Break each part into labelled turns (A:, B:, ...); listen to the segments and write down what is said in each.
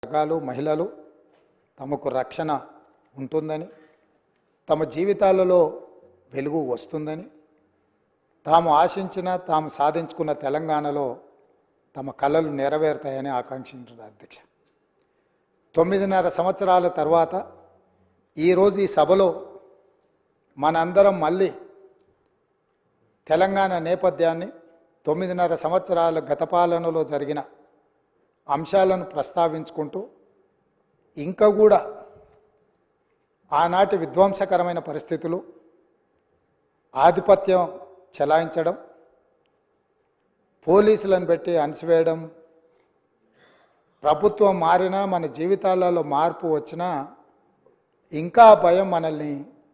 A: వర్గాలు మహిళలు తమకు రక్షణ ఉంటుందని, తమ జీవితాలలో వెలుగు వస్తుందని, తాము ఆశించిన తాము సాధించుకున్న తెలంగాణలో తమ కలలు నెరవేరుతాయని ఆకాంక్షించారు అధ్యక్ష. 9.5 సంవత్సరాల తర్వాత ఈరోజు ఈ సభలో మనందరం మళ్ళీ తెలంగాణ నేపథ్యాన్ని 9.5 సంవత్సరాల గత పాలనలో జరిగిన అంశాలను ప్రస్తావించుకుంటూ ఇంకా కూడా ఆనాటి విధ్వంసకరమైన పరిస్థితులు, ఆధిపత్యం చెలాయించడం, పోలీసులను పెట్టి అణిచివేయడం, ప్రభుత్వం మారినా మన జీవితాలలో మార్పు వచ్చినా ఇంకా భయం మనల్ని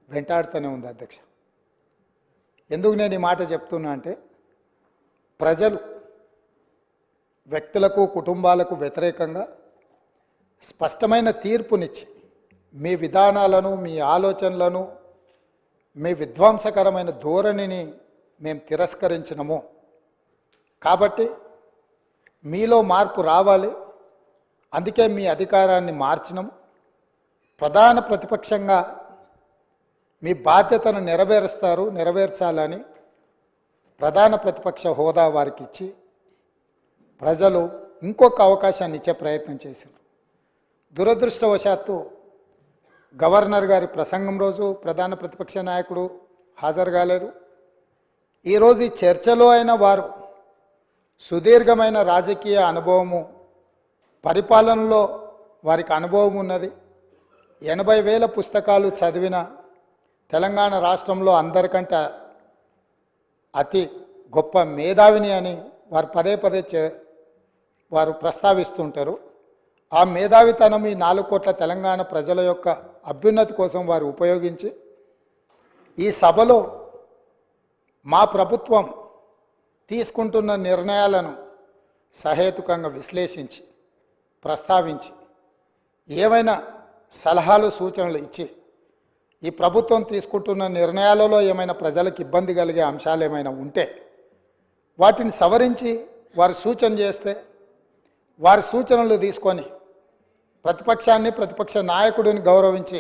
A: వెంటాడుతూనే ఉంది అధ్యక్ష. ఎందుకు నేను ఈ మాట చెప్తున్నా అంటే, ప్రజలు వ్యక్తులకు కుటుంబాలకు వ్యతిరేకంగా స్పష్టమైన తీర్పునిచ్చి మీ విధానాలను, మీ ఆలోచనలను, మీ విధ్వంసకరమైన ధోరణిని మేము తిరస్కరించినము కాబట్టి మీలో మార్పు రావాలి, అందుకే మీ అధికారాన్ని మార్చినము, ప్రధాన ప్రతిపక్షంగా మీ బాధ్యతను నెరవేర్చాలని ప్రధాన ప్రతిపక్ష హోదా వారికి ఇచ్చి ప్రజలు ఇంకొక అవకాశాన్ని ఇచ్చే ప్రయత్నం చేశారు. దురదృష్టవశాత్తు గవర్నర్ గారి ప్రసంగం రోజు ప్రధాన ప్రతిపక్ష నాయకుడు హాజరు కాలేదు. ఈరోజు ఈ చర్చలో అయిన వారు సుదీర్ఘమైన రాజకీయ అనుభవము, పరిపాలనలో వారికి అనుభవం ఉన్నది, 80,000 పుస్తకాలు చదివిన తెలంగాణ రాష్ట్రంలో అందరికంటే అతి గొప్ప మేధావిని అని వారు పదే వారు ప్రస్తావిస్తుంటారు. ఆ మేధావితనం ఈ 4 కోట్ల తెలంగాణ ప్రజల యొక్క అభ్యున్నతి కోసం వారు ఉపయోగించి ఈ సభలో మా ప్రభుత్వం తీసుకుంటున్న నిర్ణయాలను సహేతుకంగా విశ్లేషించి ప్రస్తావించి ఏవైనా సలహాలు సూచనలు ఇచ్చి ఈ ప్రభుత్వం తీసుకుంటున్న నిర్ణయాలలో ఏమైనా ప్రజలకు ఇబ్బంది కలిగే అంశాలు ఏమైనా ఉంటే వాటిని సవరించి వారు సూచన చేస్తే వారి సూచనలు తీసుకొని ప్రతిపక్షాన్ని, ప్రతిపక్ష నాయకుడిని గౌరవించి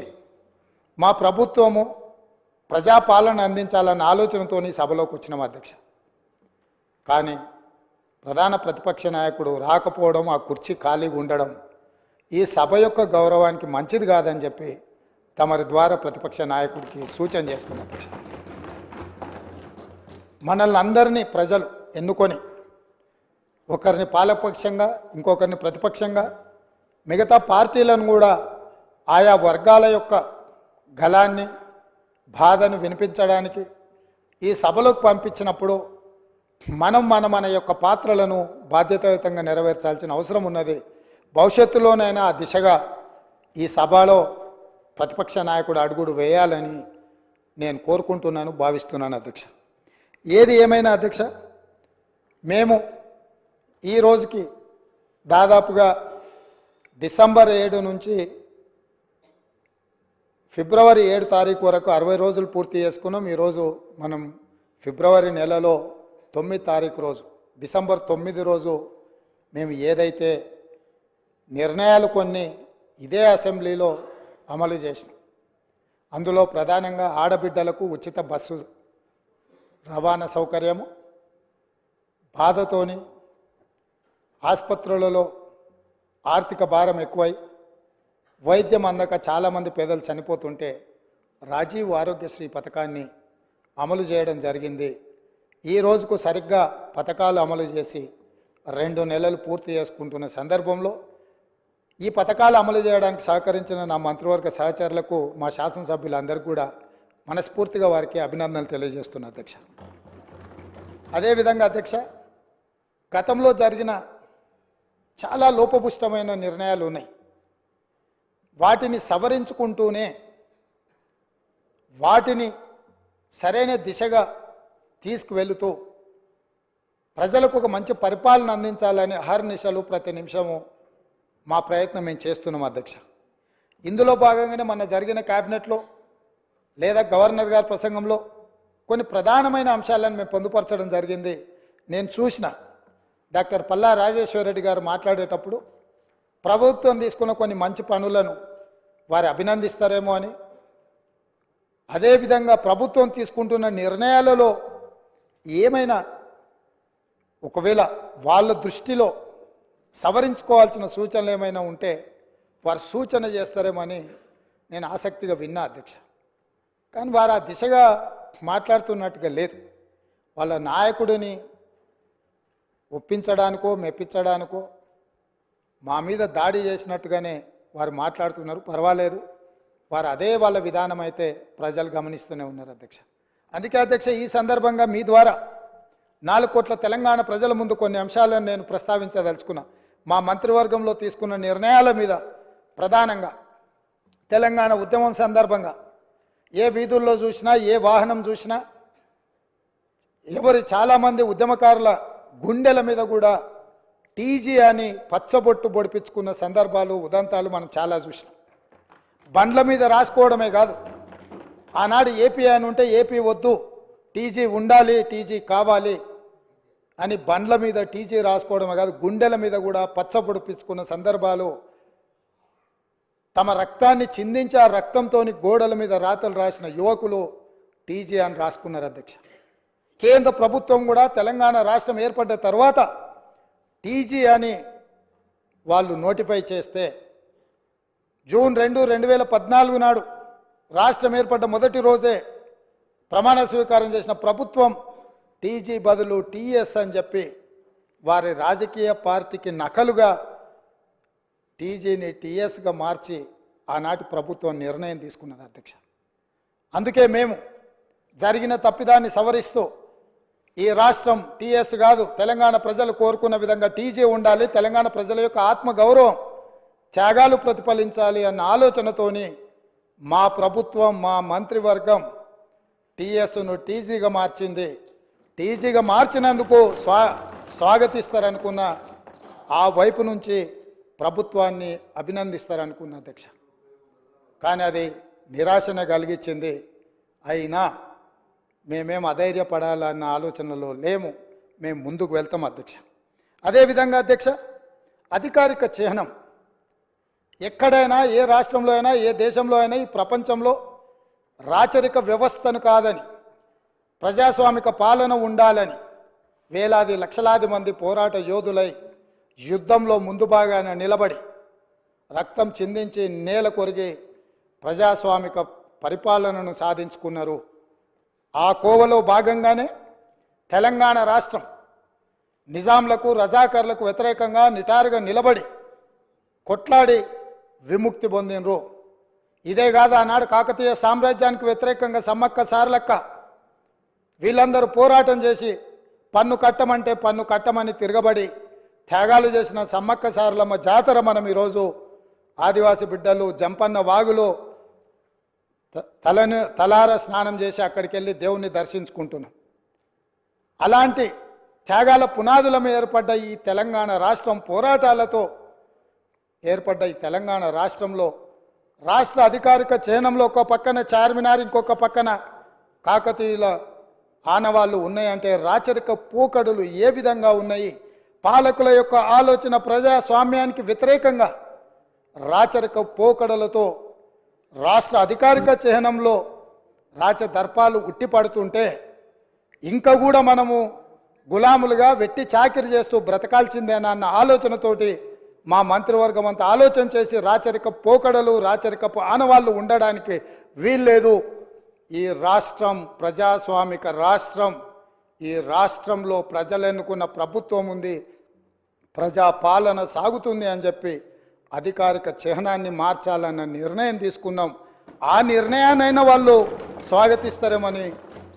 A: మా ప్రభుత్వము ప్రజాపాలన అందించాలన్న ఆలోచనతో సభలోకి వచ్చినాం అధ్యక్ష. కానీ ప్రధాన ప్రతిపక్ష నాయకుడు రాకపోవడం, ఆ కుర్చీ ఖాళీగా ఉండడం ఈ సభ యొక్క గౌరవానికి మంచిది కాదని చెప్పి తమరి ద్వారా ప్రతిపక్ష నాయకుడికి సూచన చేస్తున్న అధ్యక్ష. మనల్ని అందరినీ ప్రజలు ఎన్నుకొని ఒకరిని పాలకపక్షంగా, ఇంకొకరిని ప్రతిపక్షంగా, మిగతా పార్టీలను కూడా ఆయా వర్గాల యొక్క గళాన్ని, బాధను వినిపించడానికి ఈ సభలోకి పంపించినప్పుడు మన యొక్క పాత్రలను బాధ్యతాయుతంగా నెరవేర్చాల్సిన అవసరం ఉన్నది. భవిష్యత్తులోనైనా ఆ దిశగా ఈ సభలో ప్రతిపక్ష నాయకుడు అడుగుడు వేయాలని నేను కోరుకుంటున్నాను, భావిస్తున్నాను అధ్యక్ష. ఏది ఏమైనా అధ్యక్ష, మేము ఈ రోజుకి దాదాపుగా డిసెంబర్ 7 నుంచి ఫిబ్రవరి 7 తారీఖు వరకు 60 రోజులు పూర్తి చేసుకున్నాం. ఈరోజు మనం ఫిబ్రవరి నెలలో 9 తారీఖు రోజు, డిసెంబర్ 9 రోజు మేము ఏదైతే నిర్ణయాలు కొన్ని ఇదే అసెంబ్లీలో అమలు చేసినాం, అందులో ప్రధానంగా ఆడబిడ్డలకు ఉచిత బస్సు రవాణా సౌకర్యము, బాధతోని ఆసుపత్రులలో ఆర్థిక భారం ఎక్కువై వైద్యం అందక చాలామంది పేదలు చనిపోతుంటే రాజీవ్ ఆరోగ్యశ్రీ పథకాన్ని అమలు చేయడం జరిగింది. ఈ రోజుకు సరిగ్గా పథకాలు అమలు చేసి 2 నెలలు పూర్తి చేసుకుంటున్న సందర్భంలో ఈ పథకాలు అమలు చేయడానికి సహకరించిన నా మంత్రివర్గ సహచరులకు, మా శాసనసభ్యులందరికీ కూడా మనస్ఫూర్తిగా వారికి అభినందనలు తెలియజేస్తున్నా అధ్యక్ష. అదేవిధంగా అధ్యక్ష, గతంలో జరిగిన చాలా లోపభూష్టమైన నిర్ణయాలు ఉన్నాయి. వాటిని సవరించుకుంటూనే వాటిని సరైన దిశగా తీసుకువెళుతూ ప్రజలకు ఒక మంచి పరిపాలన అందించాలని అహర్నిశలు ప్రతి నిమిషము మా ప్రయత్నం మేము చేస్తున్నాం అధ్యక్ష. ఇందులో భాగంగానే మొన్న జరిగిన క్యాబినెట్లో లేదా గవర్నర్ గారి ప్రసంగంలో కొన్ని ప్రధానమైన అంశాలను మేము పొందుపరచడం జరిగింది. నేను చూసిన డాక్టర్ పల్లా రాజేశ్వర రెడ్డి గారు మాట్లాడేటప్పుడు ప్రభుత్వం తీసుకున్న కొన్ని మంచి పనులను వారు అభినందిస్తారేమో అని, అదేవిధంగా ప్రభుత్వం తీసుకుంటున్న నిర్ణయాలలో ఏమైనా ఒకవేళ వాళ్ళ దృష్టిలో సవరించుకోవాల్సిన సూచనలు ఏమైనా ఉంటే వారు సూచన చేస్తారేమో అని నేను ఆసక్తిగా విన్నా అధ్యక్ష. కానీ వారు ఆ దిశగా మాట్లాడుతున్నట్టుగా లేదు. వాళ్ళ నాయకుడిని ఒప్పించడానికో మెప్పించడానికో మా మీద దాడి చేసినట్టుగానే వారు మాట్లాడుతున్నారు. పర్వాలేదు, వారు అదే వాళ్ళ విధానం అయితే ప్రజలు గమనిస్తూనే ఉన్నారు అధ్యక్ష. అందుకే అధ్యక్ష, ఈ సందర్భంగా మీ ద్వారా 4 కోట్ల తెలంగాణ ప్రజల ముందు కొన్ని అంశాలను నేను ప్రస్తావించదలుచుకున్నా. మా మంత్రివర్గంలో తీసుకున్న నిర్ణయాల మీద ప్రధానంగా తెలంగాణ ఉద్యమం సందర్భంగా ఏ వీధుల్లో చూసినా, ఏ వాహనం చూసినా, చాలామంది ఉద్యమకారుల గుండెల మీద కూడా టీజీ అని పచ్చబొట్టు పొడిపించుకున్న సందర్భాలు, ఉదంతాలు మనం చాలా చూసినాం. బండ్ల మీద రాసుకోవడమే కాదు, ఆనాడు ఏపీ అని ఉంటే ఏపీ వద్దు, టీజీ ఉండాలి, టీజీ కావాలి అని బండ్ల మీద టీజీ రాసుకోవడమే కాదు, గుండెల మీద కూడా పచ్చ పొడిపించుకున్న సందర్భాలు, తమ రక్తాన్ని చిందించి ఆ రక్తంతో గోడల మీద రాతలు రాసిన యువకులు టీజీ అని రాసుకున్నారు అధ్యక్ష. కేంద్ర ప్రభుత్వం కూడా తెలంగాణ రాష్ట్రం ఏర్పడ్డ తర్వాత టీజీ అని వాళ్ళు నోటిఫై చేస్తే జూన్ 2, 2014 నాడు రాష్ట్రం ఏర్పడ్డ మొదటి రోజే ప్రమాణ స్వీకారం చేసిన ప్రభుత్వం టీజీ బదులు టీఎస్ అని చెప్పి వారి రాజకీయ పార్టీకి నకలుగా టీజీని టీఎస్గా మార్చి ఆనాటి ప్రభుత్వం నిర్ణయం తీసుకున్నది అధ్యక్ష. అందుకే మేము జరిగిన తప్పిదాన్ని సవరిస్తూ ఈ రాష్ట్రం టీఎస్ కాదు, తెలంగాణ ప్రజలు కోరుకున్న విధంగా టీజీ ఉండాలి, తెలంగాణ ప్రజల యొక్క ఆత్మగౌరవం, త్యాగాలు ప్రతిఫలించాలి అన్న ఆలోచనతోని మా ప్రభుత్వం, మా మంత్రివర్గం టీఎస్ను టీజీగా మార్చింది. టీజీగా మార్చినందుకు స్వాగతిస్తారనుకున్న ఆ వైపు నుంచి ప్రభుత్వాన్ని అభినందిస్తారనుకున్న అధ్యక్ష. కానీ అది నిరాశన కలిగించింది. అయినా మేమేం అధైర్యపడాలన్న ఆలోచనలో లేము, మేము ముందుకు వెళ్తాం అధ్యక్ష. అదేవిధంగా అధ్యక్ష, అధికారిక చిహ్నం ఎక్కడైనా, ఏ రాష్ట్రంలో అయినా, ఏ దేశంలో అయినా, ఈ ప్రపంచంలో రాచరిక వ్యవస్థను కాదని, ప్రజాస్వామిక పాలన ఉండాలని వేలాది లక్షలాది మంది పోరాట యోధులై యుద్ధంలో ముందు భాగాన నిలబడి రక్తం చిందించి నేల కొరిగి ప్రజాస్వామిక పరిపాలనను సాధించుకున్నారు. ఆ కోవలో భాగంగానే తెలంగాణ రాష్ట్రం నిజాంలకు, రజాకర్లకు వ్యతిరేకంగా నిటారుగా నిలబడి కొట్లాడి విముక్తి పొందినరు. ఇదే కాదు, ఆనాడు కాకతీయ సామ్రాజ్యానికి వ్యతిరేకంగా సమ్మక్క సారలక్క వీళ్ళందరూ పోరాటం చేసి పన్ను కట్టమంటే పన్ను కట్టమని తిరగబడి త్యాగాలు చేసిన సమ్మక్క సారలమ్మ జాతర మనం ఈరోజు ఆదివాసి బిడ్డలు జంపన్న వాగులో తలార స్నానం చేసి అక్కడికి వెళ్ళి దేవుణ్ణి దర్శించుకుంటున్నాం. అలాంటి త్యాగాల పునాదుల మీద ఏర్పడ్డ ఈ తెలంగాణ రాష్ట్రం, పోరాటాలతో ఏర్పడ్డ ఈ తెలంగాణ రాష్ట్రంలో రాష్ట్ర అధికారిక చిహ్నంలో ఒక పక్కన చార్మినార్, ఇంకొక పక్కన కాకతీయుల ఆనవాళ్ళు ఉన్నాయంటే రాచరిక పోకడులు ఏ విధంగా ఉన్నాయి? పాలకుల యొక్క ఆలోచన ప్రజాస్వామ్యానికి వ్యతిరేకంగా రాచరిక పోకడలతో రాష్ట్ర అధికారిక చిహ్నంలో రాచదర్పాలు ఉట్టిపడుతుంటే ఇంకా కూడా మనము గులాములుగా వెట్టి చాకిరి చేస్తూ బ్రతకాల్సిందేనా అన్న ఆలోచనతోటి మా మంత్రివర్గం అంతా ఆలోచన చేసి రాచరిక పోకడలు, రాచరికపు ఆనవాళ్ళు ఉండడానికి వీల్లేదు. ఈ రాష్ట్రం ప్రజాస్వామిక రాష్ట్రం, ఈ రాష్ట్రంలో ప్రజలు ఎన్నుకున్న ప్రభుత్వం ఉంది, ప్రజాపాలన సాగుతుంది అని చెప్పి అధికారిక చిహ్నాన్ని మార్చాలన్న నిర్ణయం తీసుకున్నాం. ఆ నిర్ణయాన్నైనా వాళ్ళు స్వాగతిస్తారేమని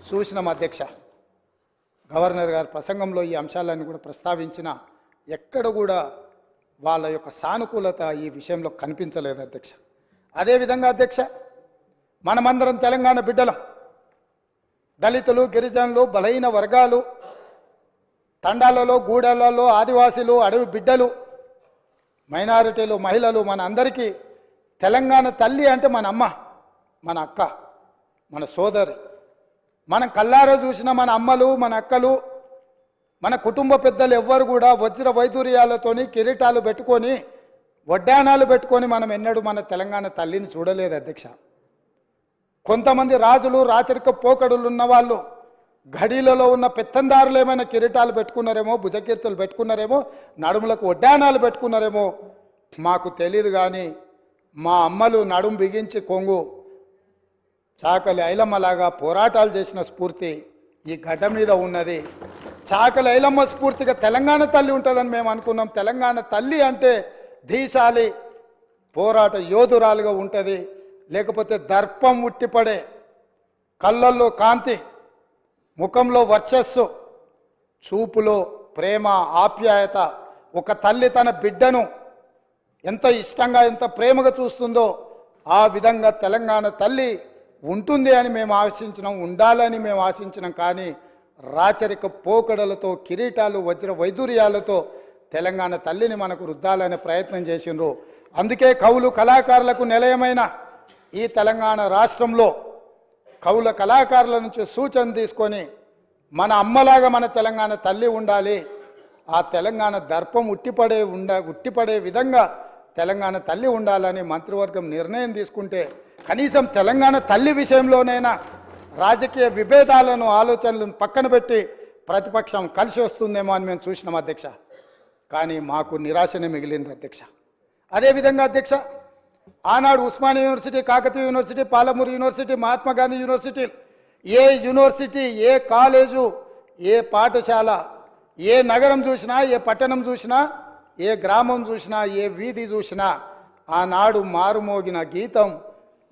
A: చూసినాం అధ్యక్ష. గవర్నర్ గారి ప్రసంగంలో ఈ అంశాలన్నీ కూడా ప్రస్తావించిన ఎక్కడ కూడా వాళ్ళ యొక్క సానుకూలత ఈ విషయంలో కనిపించలేదు అధ్యక్ష. అదేవిధంగా అధ్యక్ష, మనమందరం తెలంగాణ బిడ్డలం. దళితులు, గిరిజనులు, బలహీన వర్గాలు, తండాలలో, గూడెలలో, ఆదివాసీలు, అడవి బిడ్డలు, మైనారిటీలు, మహిళలు, మన అందరికీ తెలంగాణ తల్లి అంటే మన అమ్మ, మన అక్క, మన సోదరి. మనం కల్లారా చూసిన మన అమ్మలు, మన అక్కలు, మన కుటుంబ పెద్దలు ఎవ్వరు కూడా వజ్ర వైదూర్యాలతోని కిరీటాలు పెట్టుకొని వడ్డానాలు పెట్టుకొని మనం ఎన్నడూ మన తెలంగాణ తల్లిని చూడలేదు అధ్యక్ష. కొంతమంది రాజులు రాచరిక పోకడులు ఉన్న వాళ్ళు ఘడీలలో ఉన్న పెత్తందారులు ఏమైనా కిరీటాలు పెట్టుకున్నారేమో, భుజకీర్తులు పెట్టుకున్నారేమో, నడుములకు వడ్డానాలు పెట్టుకున్నారేమో మాకు తెలియదు. కానీ మా అమ్మలు నడుము బిగించి కొంగు చాకలి ఐలమ్మలాగా పోరాటాలు చేసిన స్ఫూర్తి ఈ గడ్డ మీద ఉన్నది. చాకలి ఐలమ్మ స్ఫూర్తిగా తెలంగాణ తల్లి ఉంటుందని మేము అనుకున్నాం. తెలంగాణ తల్లి అంటే ధీశాలి పోరాట యోధురాలుగా ఉంటుంది. లేకపోతే దర్పం ఉట్టిపడే, కళ్ళల్లో కాంతి, ముఖంలో వర్చస్సు, చూపులో ప్రేమ ఆప్యాయత, ఒక తల్లి తన బిడ్డను ఎంత ఇష్టంగా ఎంత ప్రేమగా చూస్తుందో ఆ విధంగా తెలంగాణ తల్లి ఉంటుంది అని మేము ఆశించినాం, ఉండాలని మేము ఆశించినాం. కానీ రాచరిక పోకడలతో, కిరీటాలు, వజ్ర వైదూర్యాలతో తెలంగాణ తల్లిని మనకు రుద్దాలనే ప్రయత్నం చేసిండ్రు. అందుకే కవులు కళాకారులకు నిలయమైన ఈ తెలంగాణ రాష్ట్రంలో కవుల కళాకారుల నుంచి సూచన తీసుకొని మన అమ్మలాగా మన తెలంగాణ తల్లి ఉండాలి, ఆ తెలంగాణ దర్పం ఉట్టిపడే విధంగా తెలంగాణ తల్లి ఉండాలని మంత్రివర్గం నిర్ణయం తీసుకుంటే కనీసం తెలంగాణ తల్లి విషయంలోనైనా రాజకీయ విభేదాలను ఆలోచనలను పక్కన పెట్టి ప్రతిపక్షం కలిసి వస్తుందేమో అని మేము చూసినాం అధ్యక్ష. కానీ మాకు నిరాశనే మిగిలింది అధ్యక్ష. అదేవిధంగా అధ్యక్ష, ఆనాడు Osmania university, Kakatiya university, Palamuru university, Mahatma Gandhi university, ఏ యూనివర్సిటీ, ఏ కాలేజు, ఏ పాఠశాల, ఏ నగరం చూసినా, ఏ పట్టణం చూసినా, ఏ గ్రామం చూసినా, ఏ వీధి చూసినా ఆనాడు మారుమోగిన గీతం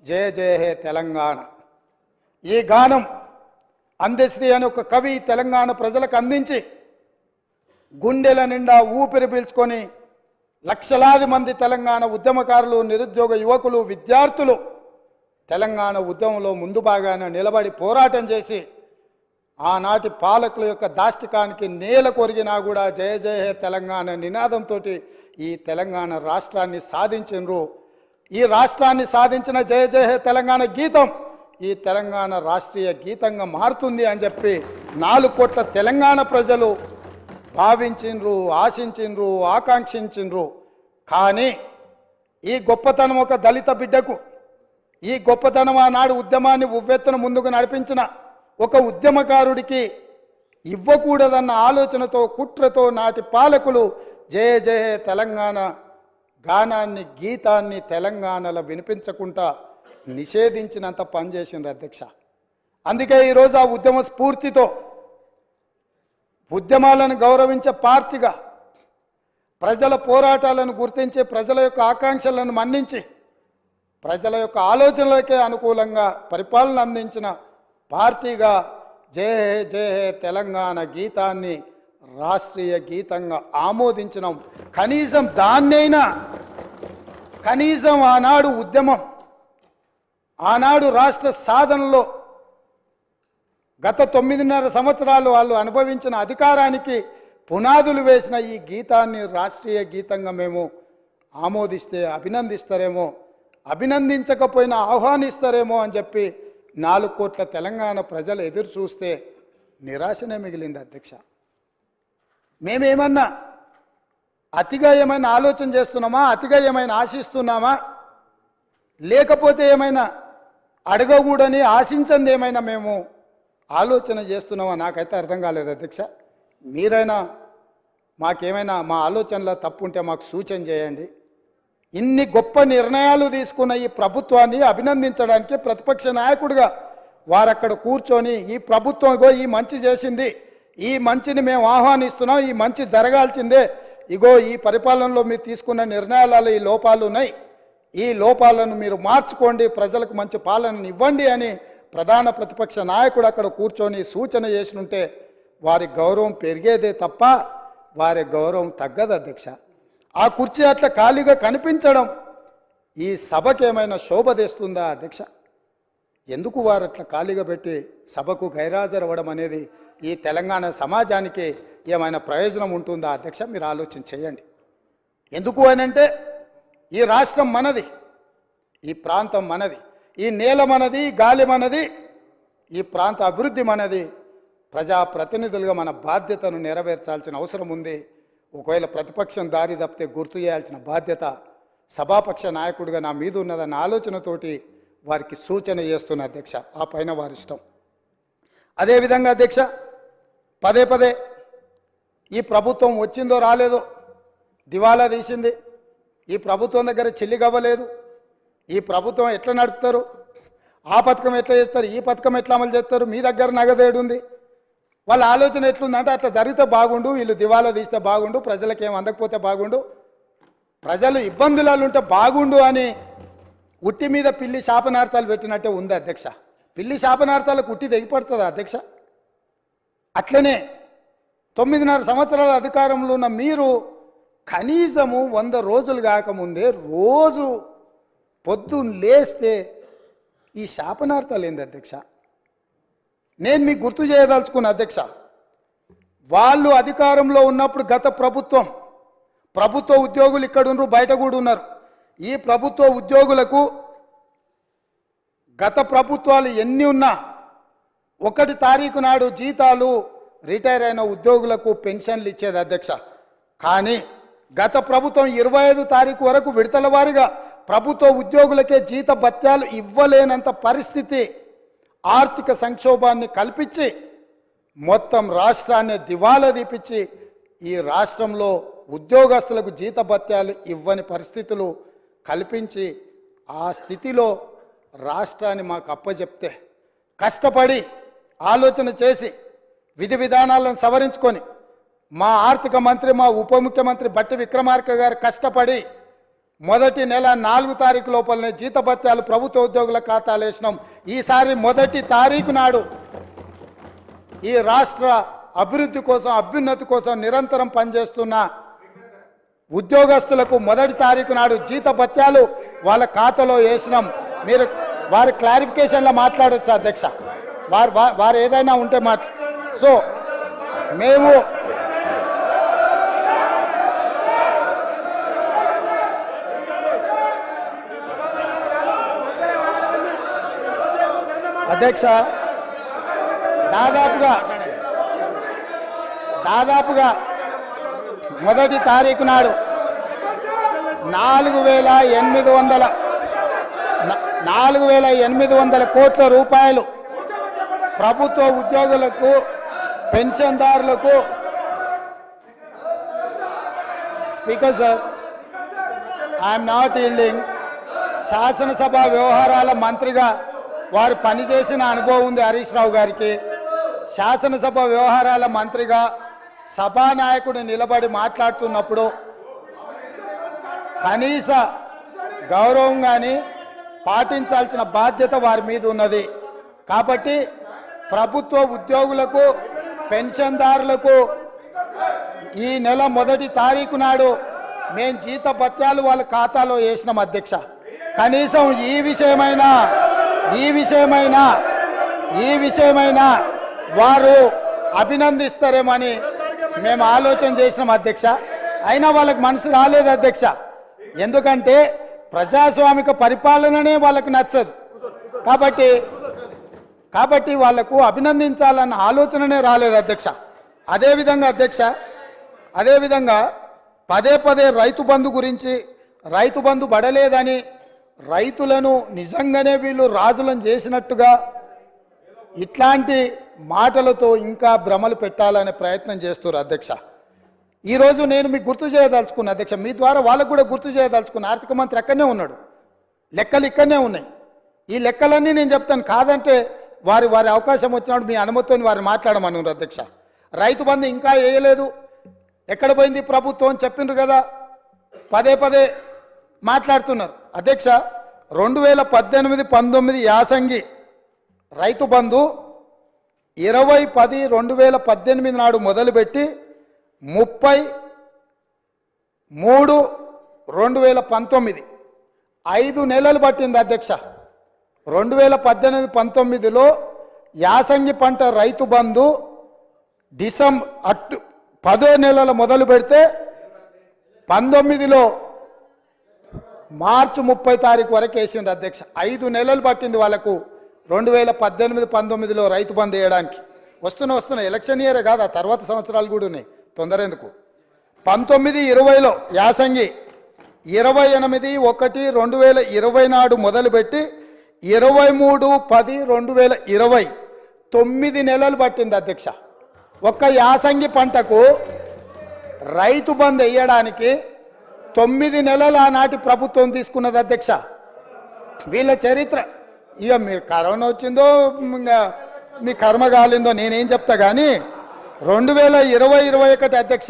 A: జయ జయ హే తెలంగాణ. ఈ గానం అందశ్రీ అనే ఒక కవి తెలంగాణ ప్రజలకు అందించి గుండెల నిండా ఊపిరి పీల్చుకొని లక్షలాది మంది తెలంగాణ ఉద్యమకారులు, నిరుద్యోగ యువకులు, విద్యార్థులు తెలంగాణ ఉద్యమంలో ముందు భాగాన నిలబడి పోరాటం చేసి ఆనాటి పాలకుల యొక్క దాష్టికానికి నేల కొరిగినా కూడా జయ జయ హే తెలంగాణ నినాదంతో ఈ తెలంగాణ రాష్ట్రాన్ని సాధించినరు. ఈ రాష్ట్రాన్ని సాధించిన జయ జయ హే తెలంగాణ గీతం ఈ తెలంగాణ రాష్ట్రీయ గీతంగా మారుతుంది అని చెప్పి 4 కోట్ల తెలంగాణ ప్రజలు భావించిండ్రు, ఆశించిండ్రు, ఆకాంక్షించిండ్రు. కానీ ఈ గొప్పతనం ఒక దళిత బిడ్డకు, ఈ గొప్పతనం ఆనాడు ఉద్యమాన్ని ఉవ్వెత్తున ముందుకు నడిపించిన ఒక ఉద్యమకారుడికి ఇవ్వకూడదన్న ఆలోచనతో, కుట్రతో నాటి పాలకులు జయ జయ తెలంగాణ గానాన్ని, గీతాన్ని తెలంగాణలో వినిపించకుండా నిషేధించినంత పనిచేసిండ్రు అధ్యక్ష. అందుకే ఈరోజు ఆ ఉద్యమ స్ఫూర్తితో ఉద్యమాలను గౌరవించే పార్టీగా, ప్రజల పోరాటాలను గుర్తించి, ప్రజల యొక్క ఆకాంక్షలను మన్నించి, ప్రజల యొక్క ఆలోచనలకే అనుకూలంగా పరిపాలన అందించిన పార్టీగా జయ హే జయ హే తెలంగాణ గీతాన్ని రాష్ట్రీయ గీతంగా ఆమోదించినాం. కనీసం దాన్నైనా, కనీసం ఆనాడు ఉద్యమం, ఆనాడు రాష్ట్ర సాధనలో గత 9.5 సంవత్సరాలు వాళ్ళు అనుభవించిన అధికారానికి పునాదులు వేసిన ఈ గీతాన్ని రాష్ట్రీయ గీతంగా మేము ఆమోదిస్తే అభినందిస్తారేమో, అభినందించకపోయినా ఆహ్వానిస్తారేమో అని చెప్పి 4 కోట్ల తెలంగాణ ప్రజలు ఎదురు చూస్తే నిరాశనే మిగిలింది అధ్యక్ష. మేమేమన్నా అతిగా ఏమైనా ఆలోచన చేస్తున్నామా, అతిగా ఏమైనా ఆశిస్తున్నామా, లేకపోతే ఏమైనా అడగకూడని ఆశించింది ఏమైనా మేము ఆలోచన చేస్తున్నామా నాకైతే అర్థం కాలేదు అధ్యక్ష. మీరైనా మాకేమైనా మా ఆలోచనలో తప్పు ఉంటే మాకు సూచన చేయండి. ఇన్ని గొప్ప నిర్ణయాలు తీసుకున్న ఈ ప్రభుత్వాన్ని అభినందించడానికి ప్రతిపక్ష నాయకుడిగా వారక్కడ కూర్చొని ఈ ప్రభుత్వం ఇగో ఈ మంచి చేసింది, ఈ మంచిని మేము ఆహ్వానిస్తున్నాం, ఈ మంచి జరగాల్సిందే, ఇగో ఈ పరిపాలనలో మీరు తీసుకున్న నిర్ణయాలలో ఈ లోపాలు ఉన్నాయి, ఈ లోపాలను మీరు మార్చుకోండి, ప్రజలకు మంచి పాలనను ఇవ్వండి అని ప్రధాన ప్రతిపక్ష నాయకుడు అక్కడ కూర్చొని సూచన చేసినుంటే వారి గౌరవం పెరిగేదే తప్ప వారి గౌరవం తగ్గదు అధ్యక్ష. ఆ కుర్చీ అట్లా ఖాళీగా కనిపించడం ఈ సభకి ఏమైనా శోభ తెస్తుందా అధ్యక్ష? ఎందుకు వారు అట్లా ఖాళీగా పెట్టి సభకు గైరాజరవ్వడం అనేది ఈ తెలంగాణ సమాజానికి ఏమైనా ప్రయోజనం ఉంటుందా అధ్యక్ష? మీరు ఆలోచన చేయండి. ఎందుకు అనంటే ఈ రాష్ట్రం మనది, ఈ ప్రాంతం మనది, ఈ నేల మనది, గాలి మనది, ఈ ప్రాంత అభివృద్ధి మనది. ప్రజాప్రతినిధులుగా మన బాధ్యతను నెరవేర్చాల్సిన అవసరం ఉంది. ఒకవేళ ప్రతిపక్షం దారి తప్పితే గుర్తు చేయాల్సిన బాధ్యత సభాపక్ష నాయకుడిగా నా మీద ఉన్నదన్న ఆలోచనతోటి వారికి సూచన చేస్తున్న అధ్యక్ష. ఆ పైన వారి ఇష్టం. అదేవిధంగా అధ్యక్ష, పదే పదే ఈ ప్రభుత్వం వచ్చిందో రాలేదో దివాలా తీసింది, ఈ ప్రభుత్వం దగ్గర చెల్లిగవ్వలేదు, ఈ ప్రభుత్వం ఎట్లా నడుపుతారు, ఆ పథకం ఎట్లా చేస్తారు, ఈ పథకం ఎట్లా అమలు చేస్తారు, మీ దగ్గర నగదేడుంది, వాళ్ళ ఆలోచన ఎట్లుందంటే అట్లా జరిగితే బాగుండు, వీళ్ళు దివాలా తీస్తే బాగుండు, ప్రజలకు ఏం అందకపోతే బాగుండు, ప్రజలు ఇబ్బందులలో ఉంటే బాగుండు అని ఉట్టి మీద పిల్లి శాపనార్థాలు పెట్టినట్టే ఉంది అధ్యక్ష. పిల్లి శాపనార్థాలకు ఉట్టి తెగిపడుతుందా అధ్యక్ష? అట్లనే 9.5 సంవత్సరాల అధికారంలో ఉన్న మీరు కనీసము 100 రోజులు కాకముందే రోజు పొద్దున్న లేస్తే ఈ శాపనార్థాలు ఏంది అధ్యక్ష? నేను మీకు గుర్తు చేయదలుచుకున్న అధ్యక్ష, వాళ్ళు అధికారంలో ఉన్నప్పుడు గత ప్రభుత్వ ఉద్యోగులు ఇక్కడ ఉన్నారు, బయట కూడా ఉన్నారు. ఈ ప్రభుత్వ ఉద్యోగులకు గత ప్రభుత్వాలు ఎన్ని ఉన్నా 1 తారీఖు నాడు జీతాలు రిటైర్ అయిన ఉద్యోగులకు పెన్షన్లు ఇచ్చేది అధ్యక్ష. కానీ గత ప్రభుత్వం 25 తారీఖు వరకు విడతల వారీగా ప్రభుత్వ ఉద్యోగులకే జీత భత్యాలు ఇవ్వలేనంత పరిస్థితి, ఆర్థిక సంక్షోభాన్ని కల్పించి మొత్తం రాష్ట్రాన్ని దివాలా తీపించి ఈ రాష్ట్రంలో ఉద్యోగస్తులకు జీత భత్యాలు ఇవ్వని పరిస్థితులు కల్పించి ఆ స్థితిలో రాష్ట్రాన్ని మాకు అప్పచెప్తే కష్టపడి ఆలోచన చేసి విధి విధానాలను సవరించుకొని మా ఆర్థిక మంత్రి, మా ఉప ముఖ్యమంత్రి బట్టి విక్రమార్క గారు కష్టపడి మొదటి నెల 4 తారీఖు లోపలనే జీతభత్యాలు ప్రభుత్వ ఉద్యోగుల ఖాతాలు వేసినాం. ఈసారి మొదటి తారీఖు నాడు ఈ రాష్ట్ర అభివృద్ధి కోసం, అభ్యున్నతి కోసం నిరంతరం పనిచేస్తున్న ఉద్యోగస్తులకు మొదటి తారీఖు నాడు జీతభత్యాలు వాళ్ళ ఖాతాలో వేసినాం. మీరు వారి క్లారిఫికేషన్లో మాట్లాడవచ్చు అధ్యక్ష, వారు ఏదైనా ఉంటే సో మేము అధ్యక్ష దాదాపుగా మొదటి తారీఖు నాడు 4,800 కోట్ల రూపాయలు ప్రభుత్వ ఉద్యోగులకు, పెన్షన్దారులకు. Speaker sir, I'm not yielding. శాసనసభ వ్యవహారాల మంత్రిగా వారు పనిచేసిన అనుభవం ఉంది హరీష్ రావు గారికి. శాసనసభ వ్యవహారాల మంత్రిగా సభానాయకుడు నిలబడి మాట్లాడుతున్నప్పుడు కనీస గౌరవం కానీ పాటించాల్సిన బాధ్యత వారి మీద ఉన్నది. కాబట్టి ప్రభుత్వ ఉద్యోగులకు, పెన్షన్దారులకు ఈ నెల మొదటి తారీఖు నాడు మేము జీత భత్యాలు వాళ్ళ ఖాతాలో వేసినాం అధ్యక్ష. కనీసం ఈ విషయమైనా వారు అభినందిస్తారేమని మేము ఆలోచన చేసినాం అధ్యక్ష. అయినా వాళ్ళకి మనసు రాలేదు అధ్యక్ష. ఎందుకంటే ప్రజాస్వామిక పరిపాలననే వాళ్ళకు నచ్చదు. కాబట్టి వాళ్లకు అభినందించాలన్న ఆలోచననే రాలేదు అధ్యక్ష. అదేవిధంగా పదే రైతు బంధు గురించి, రైతు బంధు పడలేదని రైతులను నిజంగానే వీళ్ళు రాజులను చేసినట్టుగా ఇట్లాంటి మాటలతో ఇంకా భ్రమలు పెట్టాలనే ప్రయత్నం చేస్తారు అధ్యక్ష. ఈరోజు నేను మీకు గుర్తు చేయదలుచుకున్నా అధ్యక్ష, మీ ద్వారా వాళ్ళకు కూడా గుర్తు చేయదలుచుకున్నా. ఆర్థిక మంత్రి అక్కడనే ఉన్నాడు, లెక్కలు ఇక్కడనే ఉన్నాయి. ఈ లెక్కలన్నీ నేను చెప్తాను, కాదంటే వారి అవకాశం వచ్చినప్పుడు మీ అనుమతితో వారు మాట్లాడమన్నారు అధ్యక్ష. రైతు బంధు ఇంకా వేయలేదు, ఎక్కడ పోయింది ప్రభుత్వం చెప్పిండ్రు కదా, పదే మాట్లాడుతున్నారు అధ్యక్ష. 2018-19 యాసంగి రైతు బంధు 20-10-2018 నాడు మొదలుపెట్టి 30-3-2019 5 నెలలు పట్టింది అధ్యక్ష. 2018-19లో యాసంగి పంట రైతు బంధు డిసెంబర్ 10వ నెలల మొదలు పెడితే 19లో మార్చి 30 తారీఖు వరకు వేసింది అధ్యక్ష. 5 నెలలు పట్టింది వాళ్ళకు 2018-19లో రైతు బంధు వేయడానికి. వస్తున్న ఎలక్షన్ ఇయరే కాదు, ఆ తర్వాత సంవత్సరాలు కూడా ఉన్నాయి, తొందర ఎందుకు. 19-20లో యాసంగి 28/1/2020 నాడు మొదలుపెట్టి 23/10/2020 9 నెలలు పట్టింది అధ్యక్ష. ఒక్క యాసంగి పంటకు రైతు బంధు వేయడానికి 9 నెలలు ఆనాటి ప్రభుత్వం తీసుకున్నది అధ్యక్ష. వీళ్ళ చరిత్ర ఇక మీ కరోనా వచ్చిందో మీ కర్మ కాలిందో నేనేం చెప్తా కానీ 2020-21 అధ్యక్ష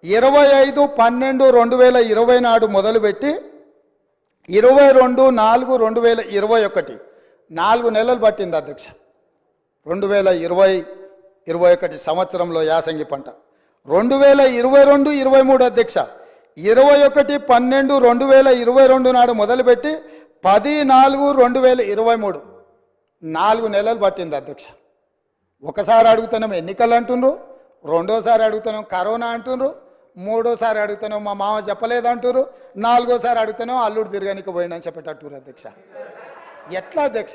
A: 25/12/2020 నాడు మొదలుపెట్టి 22/4/2021 4 నెలలు పట్టింది అధ్యక్ష. 2020-21 సంవత్సరంలో యాసంగి పంట. 2022-23 అధ్యక్ష 21/12/2022 నాడు మొదలుపెట్టి 10/4/2023 4 నెలలు పట్టింది అధ్యక్ష. ఒకసారి అడుగుతున్నాం ఎన్నికలు అంటుండ్రు, రెండోసారి అడుగుతున్నాం కరోనా అంటుండ్రు, మూడోసారి అడుగుతున్నాం మా మామ చెప్పలేదంటారు, నాలుగోసారి అడుగుతున్నాం అల్లుడు తిరగనికి పోయినని చెప్పేటట్టు అధ్యక్ష. ఎట్లా అధ్యక్ష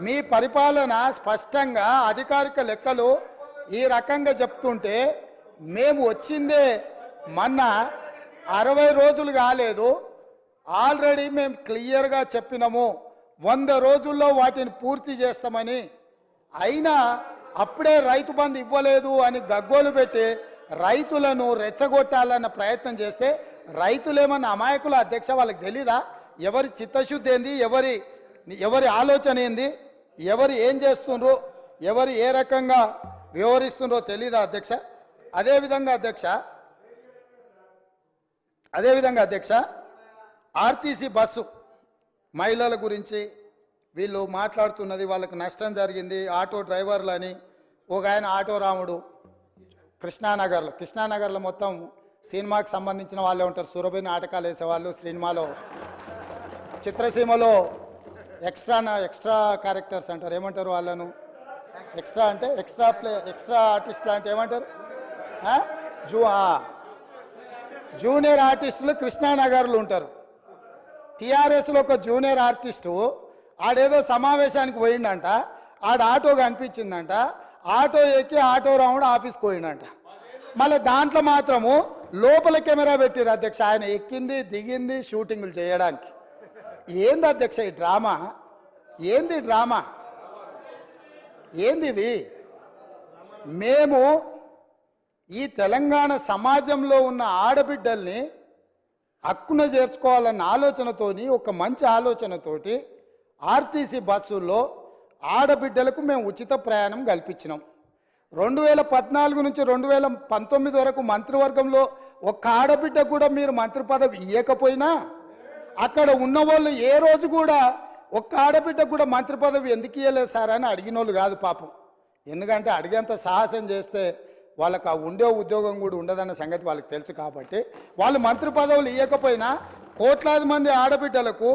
A: మీ పరిపాలన? స్పష్టంగా అధికారిక లెక్కలు ఈ రకంగా చెప్తుంటే మేము వచ్చిందే మొన్న 60 రోజులు కాలేదు, ఆల్రెడీ మేము క్లియర్గా చెప్పినాము 100 రోజుల్లో వాటిని పూర్తి చేస్తామని. అయినా అప్పుడే రైతు బంధు ఇవ్వలేదు అని గగ్గోలు పెట్టి రైతులను రెచ్చగొట్టాలన్న ప్రయత్నం చేస్తే రైతులేమన్నా అమాయకుల అధ్యక్ష? వాళ్ళకి తెలీదా ఎవరి చిత్తశుద్ధి ఏంది, ఎవరి ఆలోచన ఏంది, ఎవరు ఏం చేస్తుండ్రో, ఎవరు ఏ రకంగా వ్యవహరిస్తుండ్రో తెలీదా అధ్యక్ష? అదేవిధంగా అధ్యక్ష ఆర్టీసీ బస్సు మహిళల గురించి వీళ్ళు మాట్లాడుతున్నది, వాళ్ళకు నష్టం జరిగింది ఆటో డ్రైవర్లని. ఒక ఆయన ఆటో రాముడు కృష్ణానగర్లో మొత్తం సినిమాకి సంబంధించిన వాళ్ళే ఉంటారు, సురభి నాటకాలు వేసేవాళ్ళు, సినిమాలో చిత్రసీమలో ఎక్స్ట్రా క్యారెక్టర్స్ అంటారు, ఏమంటారు వాళ్ళను? ఎక్స్ట్రా అంటే ఎక్స్ట్రా ఆర్టిస్టులు అంటే ఏమంటారు? జూనియర్ ఆర్టిస్టులు కృష్ణానగర్లు ఉంటారు. టీఆర్ఎస్లో ఒక జూనియర్ ఆర్టిస్టు ఆడేదో సమావేశానికి పోయిందంట, ఆడ ఆటో కనిపించిందంట, ఆటో ఎక్కి ఆటో రాముడు ఆఫీస్కి పోయిందంట. మళ్ళీ దాంట్లో మాత్రము లోపల కెమెరా పెట్టిరు అధ్యక్ష, ఆయన ఎక్కింది దిగింది షూటింగులు చేయడానికి. ఏంది అధ్యక్ష ఈ డ్రామా? ఏంది డ్రామా? ఏంది ఇది? మేము ఈ తెలంగాణ సమాజంలో ఉన్న ఆడబిడ్డల్ని హక్కున చేర్చుకోవాలన్న ఆలోచనతోని, ఒక మంచి ఆలోచనతోటి ఆర్టీసీ బస్సుల్లో ఆడబిడ్డలకు మేము ఉచిత ప్రయాణం కల్పించినాం. 2014 నుంచి 2019 వరకు మంత్రివర్గంలో ఒక్క ఆడబిడ్డ కూడా మీరు మంత్రి పదవి ఇవ్వకపోయినా అక్కడ ఉన్న వాళ్ళు ఏ రోజు కూడా ఒక్క ఆడబిడ్డ కూడా మంత్రి పదవి ఎందుకు ఇవ్వలేదు సార్ అని అడిగిన వాళ్ళు కాదు పాపం. ఎందుకంటే అడిగేంత సాహసం చేస్తే వాళ్ళకు ఆ ఉండే ఉద్యోగం కూడా ఉండదన్న సంగతి వాళ్ళకి తెలుసు. కాబట్టి వాళ్ళు మంత్రి పదవులు ఇవ్వకపోయినా కోట్లాది మంది ఆడబిడ్డలకు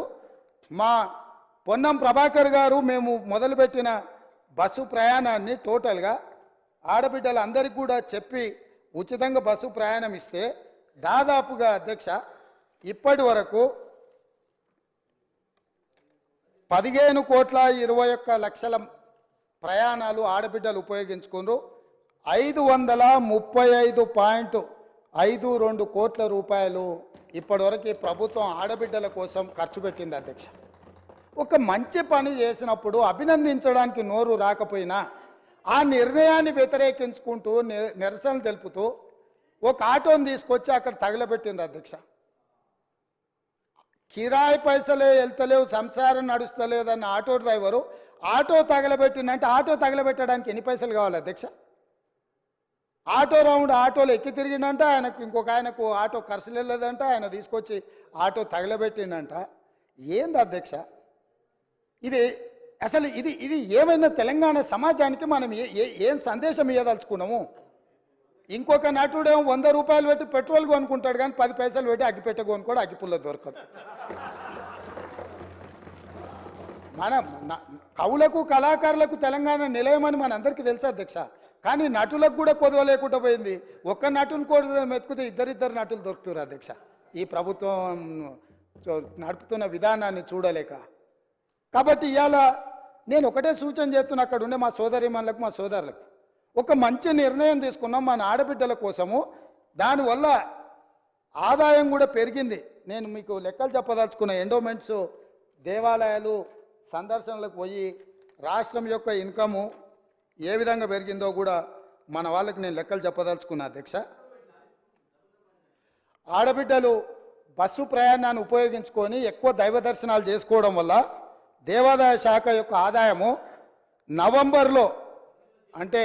A: మా పొన్నం ప్రభాకర్ గారు మేము మొదలుపెట్టిన బస్సు ప్రయాణాన్ని టోటల్గా ఆడబిడ్డలందరికీ కూడా చెప్పి ఉచితంగా బస్సు ప్రయాణం ఇస్తే దాదాపుగా అధ్యక్ష ఇప్పటి వరకు 15,21,00,000 ప్రయాణాలు ఆడబిడ్డలు ఉపయోగించుకున్నారు. 535.52 కోట్ల రూపాయలు ఇప్పటివరకు ప్రభుత్వం ఆడబిడ్డల కోసం ఖర్చు పెట్టింది అధ్యక్ష. ఒక మంచి పని చేసినప్పుడు అభినందించడానికి నోరు రాకపోయినా ఆ నిర్ణయాన్ని వ్యతిరేకించుకుంటూ నిరసనలు తెలుపుతూ ఒక ఆటోని తీసుకొచ్చి అక్కడ తగలబెట్టింది అధ్యక్ష. కిరాయి పైసలే వెళ్తలేవు, సంసారం నడుస్తలేదన్న ఆటో డ్రైవరు ఆటో తగలబెట్టిందంటే ఆటో తగలబెట్టడానికి ఎన్ని పైసలు కావాలి అధ్యక్ష? ఆటో రౌండ్ ఆటోలో ఎక్కి తిరిగిందంట, ఆయనకు ఇంకొక ఆయనకు ఆటో ఖర్చులు వెళ్ళలేదంట, ఆయన తీసుకొచ్చి ఆటో తగలబెట్టిందంట. ఏంది అధ్యక్ష ఇది? అసలు ఇది ఏమైనా తెలంగాణ సమాజానికి మనం ఏం సందేశం ఇవ్వదలుచుకున్నాము? ఇంకొక నటుడేమో 100 రూపాయలు పెట్టి పెట్రోల్ కొనుక్కుంటాడు కానీ 10 పైసలు పెట్టి అగ్గిపెట్ట కొనుక్కోడు, అగ్గిపుల్ల దొరకదు. మన కవులకు కళాకారులకు తెలంగాణ నిలయమని మనందరికీ తెలుసు అధ్యక్ష. కానీ నటులకు కూడా కొదవ లేకుండా పోయింది. ఒక్క నటుని కూడా మెతుకుతే ఇద్దరిద్దరు నటులు దొరుకుతారు అధ్యక్ష. ఈ ప్రభుత్వం నడుపుతున్న విధానాన్ని చూడలేక. కాబట్టి ఇవాళ నేను ఒకటే సూచన చేస్తున్నా, అక్కడ ఉండే మా సోదరిమణులకు మా సోదరులకు ఒక మంచి నిర్ణయం తీసుకున్నాం మన ఆడబిడ్డల కోసము. దానివల్ల ఆదాయం కూడా పెరిగింది. నేను మీకు లెక్కలు చెప్పదలుచుకున్న ఎండోమెంట్స్ దేవాలయాలు సందర్శనలకు పోయి రాష్ట్రం యొక్క ఇన్కము ఏ విధంగా పెరిగిందో కూడా మన వాళ్ళకి నేను లెక్కలు చెప్పదలుచుకున్నా అధ్యక్ష. ఆడబిడ్డలు బస్సు ప్రయాణాన్ని ఉపయోగించుకొని ఎక్కువ దైవ దర్శనాలు చేసుకోవడం వల్ల దేవాదాయ శాఖ యొక్క ఆదాయము నవంబర్లో, అంటే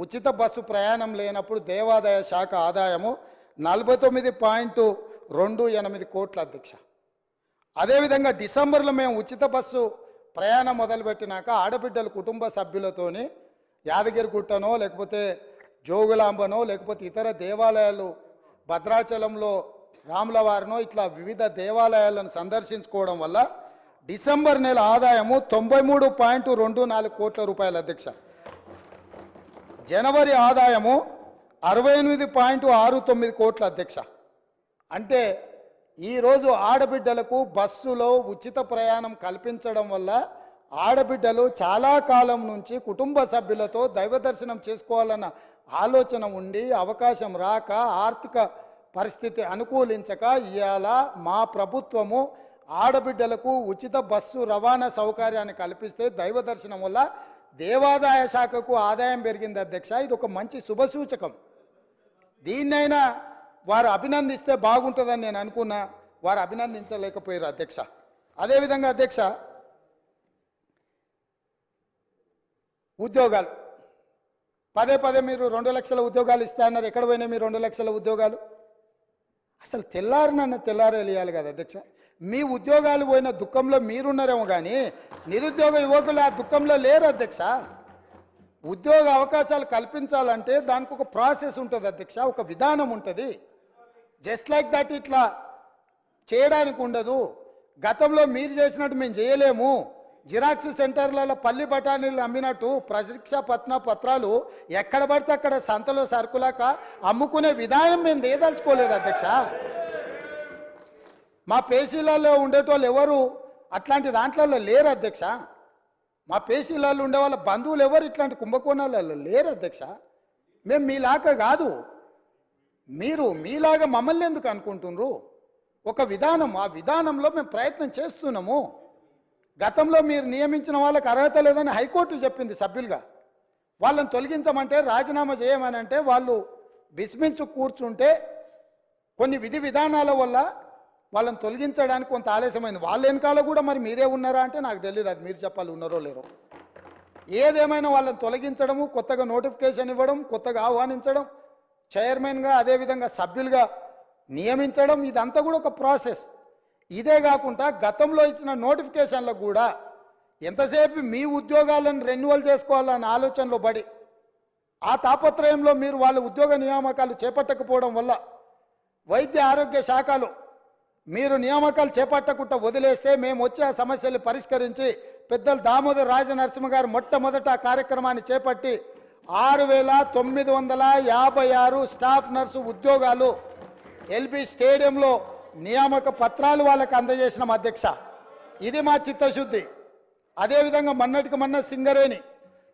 A: ఉచిత బస్సు ప్రయాణం లేనప్పుడు దేవాదాయ శాఖ ఆదాయము 49.28 కోట్ల అధ్యక్ష. అదేవిధంగా డిసెంబర్లో మేము ఉచిత బస్సు ప్రయాణం మొదలుపెట్టినాక ఆడబిడ్డలు కుటుంబ సభ్యులతోని యాదగిరిగుట్టనో లేకపోతే జోగులాంబనో లేకపోతే ఇతర దేవాలయాలు భద్రాచలంలో రాములవారినో ఇట్లా వివిధ దేవాలయాలను సందర్శించుకోవడం వల్ల డిసెంబర్ నెల ఆదాయము 93.24 కోట్ల రూపాయల అధ్యక్ష. జనవరి ఆదాయము 68.69 కోట్ల అధ్యక్ష. అంటే ఈరోజు ఆడబిడ్డలకు బస్సులో ఉచిత ప్రయాణం కల్పించడం వల్ల ఆడబిడ్డలు చాలా కాలం నుంచి కుటుంబ సభ్యులతో దైవ దర్శనం చేసుకోవాలన్న ఆలోచన ఉండి అవకాశం రాక ఆర్థిక పరిస్థితి అనుకూలించక ఇవాళ మా ప్రభుత్వము ఆడబిడ్డలకు ఉచిత బస్సు రవాణా సౌకర్యాన్ని కల్పిస్తే దైవ దర్శనం వల్ల దేవాదాయ శాఖకు ఆదాయం పెరిగింది అధ్యక్ష. ఇది ఒక మంచి శుభసూచకం. దీన్నైనా వారు అభినందిస్తే బాగుంటుందని నేను అనుకున్నా, వారు అభినందించలేకపోయారు అధ్యక్ష. అదేవిధంగా అధ్యక్ష, ఉద్యోగాలు పదే పదే మీరు 2 లక్షల ఉద్యోగాలు ఇస్తా అన్నారు. ఎక్కడ పోయినా మీరు 2 లక్షల ఉద్యోగాలు? అసలు తెల్లారేయాలి కదా అధ్యక్ష. మీ ఉద్యోగాలు పోయిన దుఃఖంలో మీరున్నారేమో కానీ నిరుద్యోగ యువకులు ఆ దుఃఖంలో లేరు అధ్యక్ష. ఉద్యోగ అవకాశాలు కల్పించాలంటే దానికి ఒక ప్రాసెస్ ఉంటుంది అధ్యక్ష, ఒక విధానం ఉంటుంది. జస్ట్ లైక్ దట్ ఇట్లా చేయడానికి ఉండదు. గతంలో మీరు చేసినట్టు మేము చేయలేము. జిరాక్స్ సెంటర్లలో పల్లి బఠానీలు అమ్మినట్టు పరీక్ష పత్రాలు ఎక్కడ పడితే అక్కడ సంతలో సరుకులాక అమ్ముకునే విధానం మేము దేదలుచుకోలేదు అధ్యక్ష. మా పేసీలలో ఉండేటోళ్ళు ఎవరు అట్లాంటి దాంట్లో లేరు అధ్యక్ష. మా పేసీలలో ఉండే వాళ్ళ బంధువులు ఎవరు ఇట్లాంటి కుంభకోణాలలో లేరు అధ్యక్ష. మేము మీలాగా కాదు, మీరు మీలాగా మమ్మల్ని ఎందుకు అనుకుంటున్నారు? ఒక విధానం, ఆ విధానంలో మేము ప్రయత్నం చేస్తున్నాము. గతంలో మీరు నియమించిన వాళ్ళకి అర్హత లేదని హైకోర్టు చెప్పింది సభ్యులుగా. వాళ్ళని తొలగించమంటే రాజీనామా చేయమని అంటే వాళ్ళు విస్మించు కూర్చుంటే కొన్ని విధి విధానాల వల్ల వాళ్ళని తొలగించడానికి కొంత ఆలస్యమైంది. వాళ్ళ వెనకాల కూడా మరి మీరే ఉన్నారా అంటే నాకు తెలియదు, అది మీరు చెప్పాలి ఉన్నారో లేరో. ఏదేమైనా వాళ్ళని తొలగించడము, కొత్తగా నోటిఫికేషన్ ఇవ్వడం, కొత్తగా ఆహ్వానించడం, చైర్మన్గా అదేవిధంగా సభ్యులుగా నియమించడం, ఇదంతా కూడా ఒక ప్రాసెస్. ఇదే కాకుండా గతంలో ఇచ్చిన నోటిఫికేషన్లకు కూడా ఎంతసేపు మీ ఉద్యోగాలను రెన్యువల్ చేసుకోవాలన్న ఆలోచనలో పడి ఆ తాపత్రయంలో మీరు వాళ్ళ ఉద్యోగ నియామకాలు చేపట్టకపోవడం వల్ల వైద్య ఆరోగ్య శాఖలో మీరు నియామకాలు చేపట్టకుండా వదిలేస్తే మేము వచ్చే ఆ సమస్యలు పరిష్కరించి పెద్దలు దామోదర్ రాజనరసింహ గారు మొట్టమొదట ఆ కార్యక్రమాన్ని చేపట్టి 6,956 స్టాఫ్ నర్సు ఉద్యోగాలు ఎల్బీ స్టేడియంలో నియామక పత్రాలు వాళ్ళకి అందజేసినాం అధ్యక్ష. ఇది మా చిత్తశుద్ధి. అదేవిధంగా మొన్నటికి మొన్న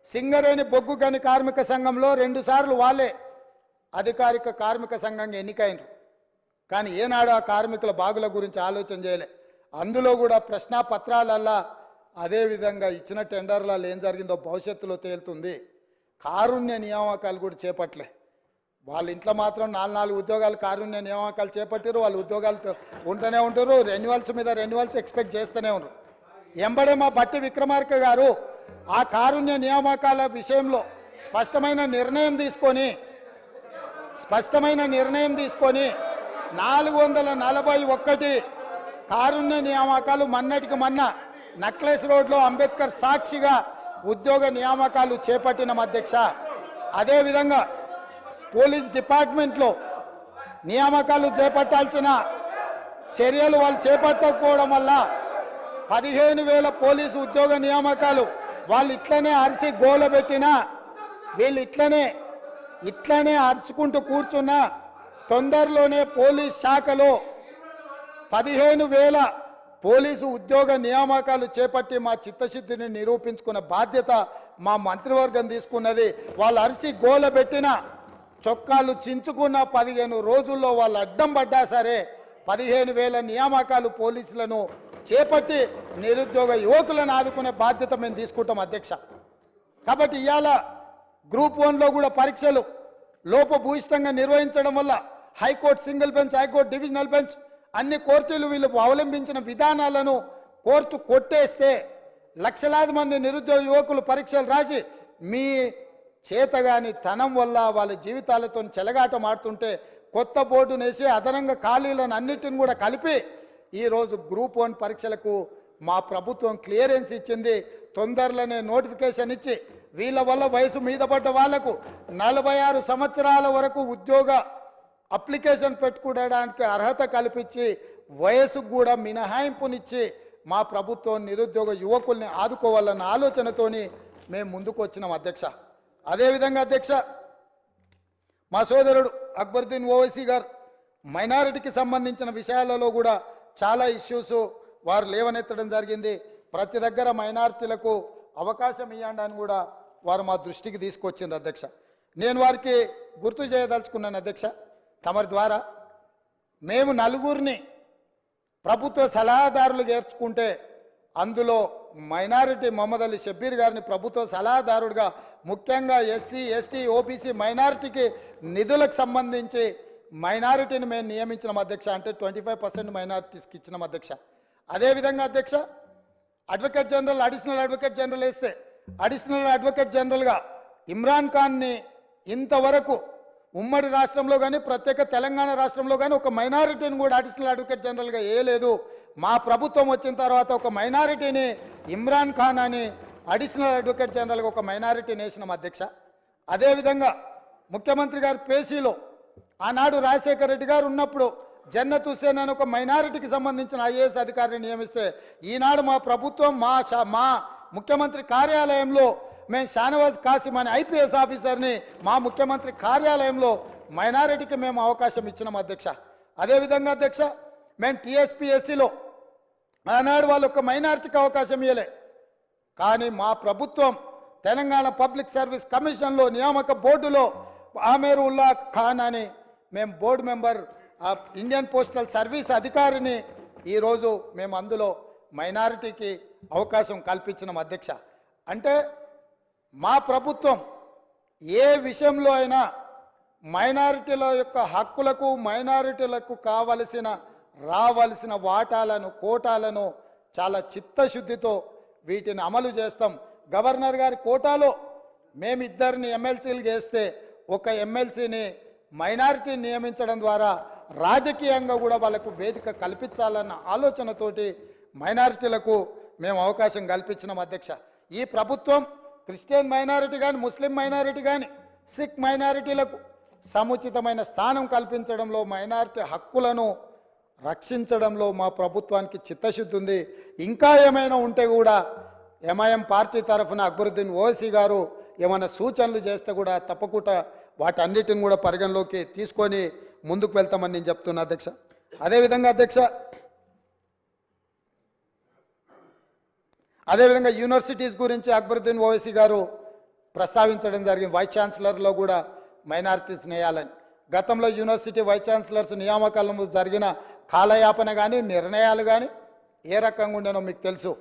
A: సింగరేణి బొగ్గు గని కార్మిక సంఘంలో 2 సార్లు వాళ్ళే అధికారిక కార్మిక సంఘంగా ఎన్నికైనరు. కానీ ఏనాడు ఆ కార్మికుల బాగుల గురించి ఆలోచన చేయలే. అందులో కూడా ప్రశ్నాపత్రాలల్లా అదేవిధంగా ఇచ్చిన టెండర్లలో ఏం జరిగిందో భవిష్యత్తులో తేలుతుంది. కారుణ్య నియామకాలు కూడా చేపట్టలే. వాళ్ళ ఇంట్లో మాత్రం 4 ఉద్యోగాలు కారుణ్య నియామకాలు చేపట్టారు. వాళ్ళు ఉద్యోగాలతో ఉంటూనే ఉంటారు, రెన్యువల్స్ మీద రెన్యువల్స్ ఎక్స్పెక్ట్ చేస్తూనే ఉన్నారు. ఎంబడే మా బట్టి విక్రమార్క గారు ఆ కారుణ్య నియామకాల విషయంలో స్పష్టమైన నిర్ణయం తీసుకొని 441 కారుణ్య నియామకాలు మొన్నటికి మొన్న నక్లెస్ రోడ్లో అంబేద్కర్ సాక్షిగా ఉద్యోగ నియామకాలు చేపట్టిన అధ్యక్ష. అదేవిధంగా పోలీస్ డిపార్ట్మెంట్లో నియామకాలు చేపట్టాల్సిన చర్యలు వాళ్ళు చేపట్టకపోవడం వల్ల 15,000 పోలీసు ఉద్యోగ నియామకాలు వాళ్ళు ఇట్లనే అరిసి గోల పెట్టినా వీళ్ళు ఇట్లనే అరుచుకుంటూ కూర్చున్నా తొందరలోనే పోలీస్ శాఖలో 15,000 పోలీసు ఉద్యోగ నియామకాలు చేపట్టి మా చిత్తశుద్ధిని నిరూపించుకున్న బాధ్యత మా మంత్రివర్గం తీసుకున్నది. వాళ్ళు అరిసి గోల పెట్టిన చొక్కాలు చించుకున్న 15 రోజుల్లో వాళ్ళు అడ్డం పడ్డా సరే 15,000 నియామకాలు పోలీసులను చేపట్టి నిరుద్యోగ యువకులను ఆదుకునే బాధ్యత మేము తీసుకుంటాం అధ్యక్ష. కాబట్టి ఇవాళ గ్రూప్ 1లో కూడా పరీక్షలు లోపభూయిష్టంగా నిర్వహించడం వల్ల high court single bench, high court divisional bench అన్ని కోర్టులు వీళ్ళు అవలంబించిన విధానాలను కోర్టు కొట్టేస్తే లక్షలాది మంది నిరుద్యోగ యువకులు పరీక్షలు రాసి మీ చేతగాని తనం వల్ల వాళ్ళ జీవితాలతో చెలగాటం ఆడుతుంటే కొత్త బోర్డును వేసి అదనంగా ఖాళీలను అన్నిటిని కూడా కలిపి ఈరోజు గ్రూప్ 1 పరీక్షలకు మా ప్రభుత్వం క్లియరెన్స్ ఇచ్చింది. తొందరలోనే నోటిఫికేషన్ ఇచ్చి వీళ్ళ వల్ల వయసు మీద పడ్డ వాళ్లకు 46 సంవత్సరాల వరకు ఉద్యోగ అప్లికేషన్ పెట్టుకోవడానికి అర్హత కల్పించి వయసుకు కూడా మినహాయింపునిచ్చి మా ప్రభుత్వం నిరుద్యోగ యువకుల్ని ఆదుకోవాలన్న ఆలోచనతోని మేము ముందుకు వచ్చినాం అధ్యక్ష. అదేవిధంగా అధ్యక్ష, మా సోదరుడు అక్బరుద్దీన్ ఓవైసీ గారు మైనారిటీకి సంబంధించిన విషయాలలో కూడా చాలా ఇష్యూస్ వారు లేవనెత్తడం జరిగింది. ప్రతి దగ్గర మైనారిటీలకు అవకాశం ఇవ్వండి అని కూడా వారు మా దృష్టికి తీసుకొచ్చిండ్రు అధ్యక్ష. నేను వారికి గుర్తు చేయదలుచుకున్నాను అధ్యక్ష, తమరి ద్వారా మేము నలుగురిని ప్రభుత్వ సలహాదారులు చేర్చుకుంటే అందులో మైనారిటీ మొహమ్మద్ అలీ షబ్బీర్ గారిని ప్రభుత్వ సలహాదారుడిగా ముఖ్యంగా ఎస్సీ, ఎస్టీ, ఓబీసీ మైనారిటీకి నిధులకు సంబంధించి మైనారిటీని మేము నియమించిన అధ్యక్ష. అంటే 25% మైనారిటీస్కి ఇచ్చిన అధ్యక్ష. అదేవిధంగా అధ్యక్ష, advocate general, additional advocate general వేస్తే అడిషనల్ అడ్వకేట్ జనరల్గా ఇమ్రాన్ ఖాన్ని ఇంతవరకు ఉమ్మడి రాష్ట్రంలో కానీ ప్రత్యేక తెలంగాణ రాష్ట్రంలో కానీ ఒక మైనారిటీని కూడా అడిషనల్ అడ్వకేట్ జనరల్గా వేయలేదు. మా ప్రభుత్వం వచ్చిన తర్వాత ఒక మైనారిటీని ఇమ్రాన్ ఖాన్ అని అడిషనల్ అడ్వకేట్ జనరల్గా ఒక మైనారిటీని వేసినాం అధ్యక్ష. అదేవిధంగా ముఖ్యమంత్రి గారి పేసీలో ఆనాడు రాజశేఖర రెడ్డి గారు ఉన్నప్పుడు జన్నత్ హుస్సేన్ అని ఒక మైనారిటీకి సంబంధించిన ఐఏఎస్ అధికారిని నియమిస్తే ఈనాడు మా ప్రభుత్వం మా ముఖ్యమంత్రి కార్యాలయంలో మేము షానవాజ్ కాసిం అనే ఐపీఎస్ ఆఫీసర్ని మా ముఖ్యమంత్రి కార్యాలయంలో మైనారిటీకి మేము అవకాశం ఇచ్చినాం అధ్యక్ష. అదేవిధంగా అధ్యక్ష, మేము టీఎస్పీఎస్సీలో ఆనాడు వాళ్ళు ఒక మైనారిటీకి అవకాశం ఇవ్వలే, కానీ మా ప్రభుత్వం తెలంగాణ పబ్లిక్ సర్వీస్ కమిషన్లో నియామక బోర్డులో ఆమేర్ ఉల్లా ఖాన్ అని మేము board member Indian postal service అధికారిని ఈరోజు మేము అందులో మైనారిటీకి అవకాశం కల్పించినాం అధ్యక్ష. అంటే మా ప్రభుత్వం ఏ విషయంలో అయినా మైనారిటీల యొక్క హక్కులకు, మైనారిటీలకు రావలసిన వాటాలను, కోటాలను చాలా చిత్తశుద్ధితో వీటిని అమలు చేస్తాం. గవర్నర్ గారి కోటాలో మేమిద్దరిని ఎమ్మెల్సీలు చేస్తే ఒక ఎమ్మెల్సీని మైనారిటీ నియమించడం ద్వారా రాజకీయంగా కూడా వాళ్ళకు వేదిక కల్పించాలన్న ఆలోచనతోటి మైనారిటీలకు మేము అవకాశం కల్పించినాం అధ్యక్ష. ఈ ప్రభుత్వం క్రిస్టియన్ మైనారిటీ కానీ, ముస్లిం మైనారిటీ కానీ, సిక్ మైనారిటీలకు సముచితమైన స్థానం కల్పించడంలో, మైనారిటీ హక్కులను రక్షించడంలో మా ప్రభుత్వానికి చిత్తశుద్ధి ఉంది. ఇంకా ఏమైనా ఉంటే కూడా ఎంఐఎం పార్టీ తరఫున అక్బరుద్దీన్ ఓవైసీ గారు ఏమైనా సూచనలు చేస్తే కూడా తప్పకుండా వాటన్నిటిని కూడా పరిగణలోకి తీసుకొని ముందుకు వెళ్తామని నేను చెప్తున్నా అధ్యక్ష. అదేవిధంగా యూనివర్సిటీస్ గురించి అక్బరుద్దీన్ ఓవైసీ గారు ప్రస్తావించడం జరిగింది. వైస్ ఛాన్సలర్లో కూడా మైనారిటీస్ వేయాలని. గతంలో యూనివర్సిటీ వైస్ ఛాన్సలర్స్ నియామకాలలో జరిగిన కాలయాపన కానీ, నిర్ణయాలు కానీ ఏ రకంగా ఉండేనో మీకు తెలుసు.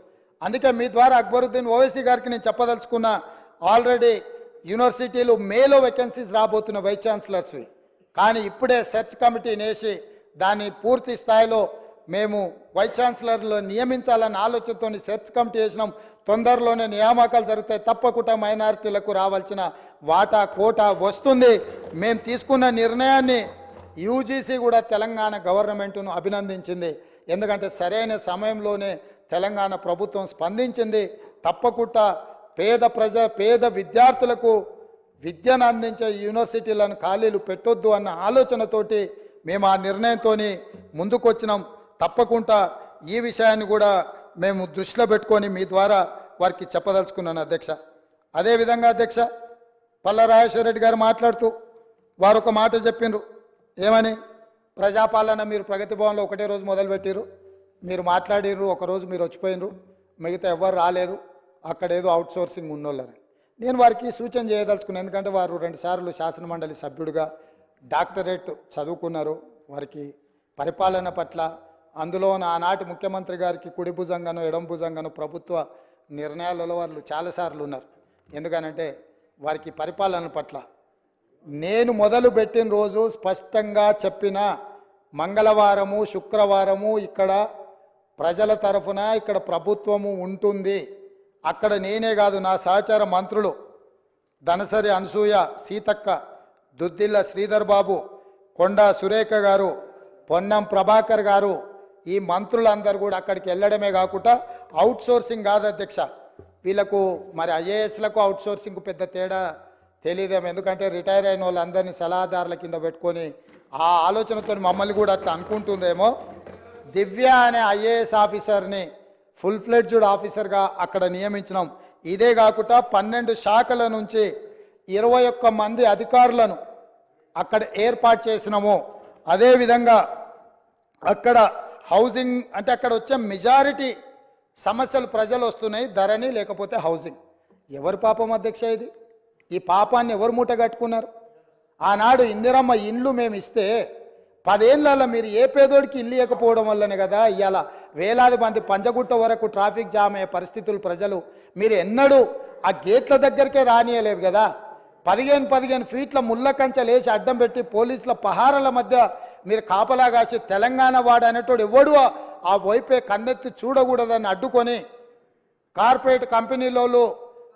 A: అందుకే మీ ద్వారా అక్బరుద్దీన్ ఓవైసీ గారికి నేను చెప్పదలుచుకున్న, ఆల్రెడీ యూనివర్సిటీలు మేలో వేకెన్సీస్ రాబోతున్న వైస్ ఛాన్సలర్స్వి, కానీ ఇప్పుడే సెర్చ్ కమిటీని వేసి దాన్ని పూర్తి స్థాయిలో మేము వైస్ ఛాన్సలర్లో నియమించాలన్న ఆలోచనతో సెర్చ్ కమిటీ వేసినాం. తొందరలోనే నియామకాలు జరుగుతాయి. తప్పకుండా మైనారిటీలకు రావాల్సిన వాటా, కోటా వస్తుంది. మేము తీసుకున్న నిర్ణయాన్ని యూజీసీ కూడా తెలంగాణ గవర్నమెంట్ను అభినందించింది. ఎందుకంటే సరైన సమయంలోనే తెలంగాణ ప్రభుత్వం స్పందించింది. తప్పకుండా పేద విద్యార్థులకు విద్యను అందించే యూనివర్సిటీలను ఖాళీలు పెట్టొద్దు అన్న ఆలోచనతోటి మేము ఆ నిర్ణయంతో ముందుకు వచ్చినాం. తప్పకుండా ఈ విషయాన్ని కూడా మేము దృష్టిలో పెట్టుకొని మీ ద్వారా వారికి చెప్పదలుచుకున్నాను అధ్యక్ష. అదేవిధంగా అధ్యక్ష, పల్లా రాజేశ్వర రెడ్డి గారు మాట్లాడుతూ వారు ఒక మాట చెప్పిండ్రు. ఏమని? ప్రజాపాలన మీరు ప్రగతి భవన్లో ఒకటే రోజు మొదలుపెట్టిరు, మీరు మాట్లాడిర్రు, ఒకరోజు మీరు వచ్చిపోయినరు, మిగతా ఎవరు రాలేదు, అక్కడేదో అవుట్ సోర్సింగ్ ఉన్నోళ్ళని. నేను వారికి సూచన చేయదలుచుకున్నాను. ఎందుకంటే వారు 2 సార్లు శాసనమండలి సభ్యుడిగా డాక్టరేట్ చదువుకున్నారు, వారికి పరిపాలన పట్ల, అందులో ఆనాటి ముఖ్యమంత్రి గారికి కుడి భుజంగాను ఎడమ భుజంగాను ప్రభుత్వ నిర్ణయాలలో వాళ్ళు చాలాసార్లు ఉన్నారు. ఎందుకనంటే వారికి పరిపాలన పట్ల నేను మొదలుపెట్టిన రోజు స్పష్టంగా చెప్పిన మంగళవారము శుక్రవారము ఇక్కడ ప్రజల తరఫున ఇక్కడ ప్రభుత్వము ఉంటుంది. అక్కడ నేనే కాదు, నా సహచార మంత్రులు ధనసరి అనసూయ, సీతక్క, దుద్దిల్ల శ్రీధర్ బాబు, కొండా సురేఖ గారు, పొన్నం ప్రభాకర్ గారు, ఈ మంత్రులందరూ కూడా అక్కడికి వెళ్ళడమే కాకుండా అవుట్ సోర్సింగ్ కాదు అధ్యక్ష, వీళ్ళకు మరి ఐఏఎస్లకు అవుట్ సోర్సింగ్ పెద్ద తేడా తెలియదేమో. ఎందుకంటే రిటైర్ అయిన వాళ్ళందరినీ సలహాదారుల కింద పెట్టుకొని ఆ ఆలోచనతో మమ్మల్ని కూడా అట్లా అనుకుంటుండేమో. దివ్య అనే ఐఏఎస్ ఆఫీసర్ని ఫుల్ ఫ్లెడ్జ్డ్ ఆఫీసర్గా అక్కడ నియమించినాం. ఇదే కాకుండా 12 శాఖల నుంచి 21 మంది అధికారులను అక్కడ ఏర్పాటు చేసినాము. అదేవిధంగా అక్కడ హౌసింగ్ అంటే అక్కడ వచ్చే మెజారిటీ సమస్యలు ప్రజలు వస్తున్నాయి, ధరణి లేకపోతే హౌసింగ్. ఎవరి పాపం అధ్యక్ష ఇది? ఈ పాపాన్ని ఎవరు మూట కట్టుకున్నారు? ఆనాడు ఇందిరమ్మ ఇండ్లు మేము ఇస్తే 10 ఏళ్ళల్లో మీరు ఏ పేదోడికి ఇల్లు ఇవ్వకపోవడం వల్లనే కదా ఇవాళ వేలాది మంది పంజగుట్ట వరకు ట్రాఫిక్ జామ్ అయ్యే పరిస్థితులు. ప్రజలు మీరు ఎన్నడూ ఆ గేట్ల దగ్గరికే రానియలేదు కదా. 15 ఫీట్ల ముళ్ళ కంచెలు వేసి అడ్డం పెట్టి పోలీసుల పహారాల మధ్య మీరు కాపలా కాసి తెలంగాణ వాడు అనేటోడు ఎవడు ఆ వైపే కన్నెత్తి చూడకూడదని అడ్డుకొని కార్పొరేట్ కంపెనీలోళ్ళు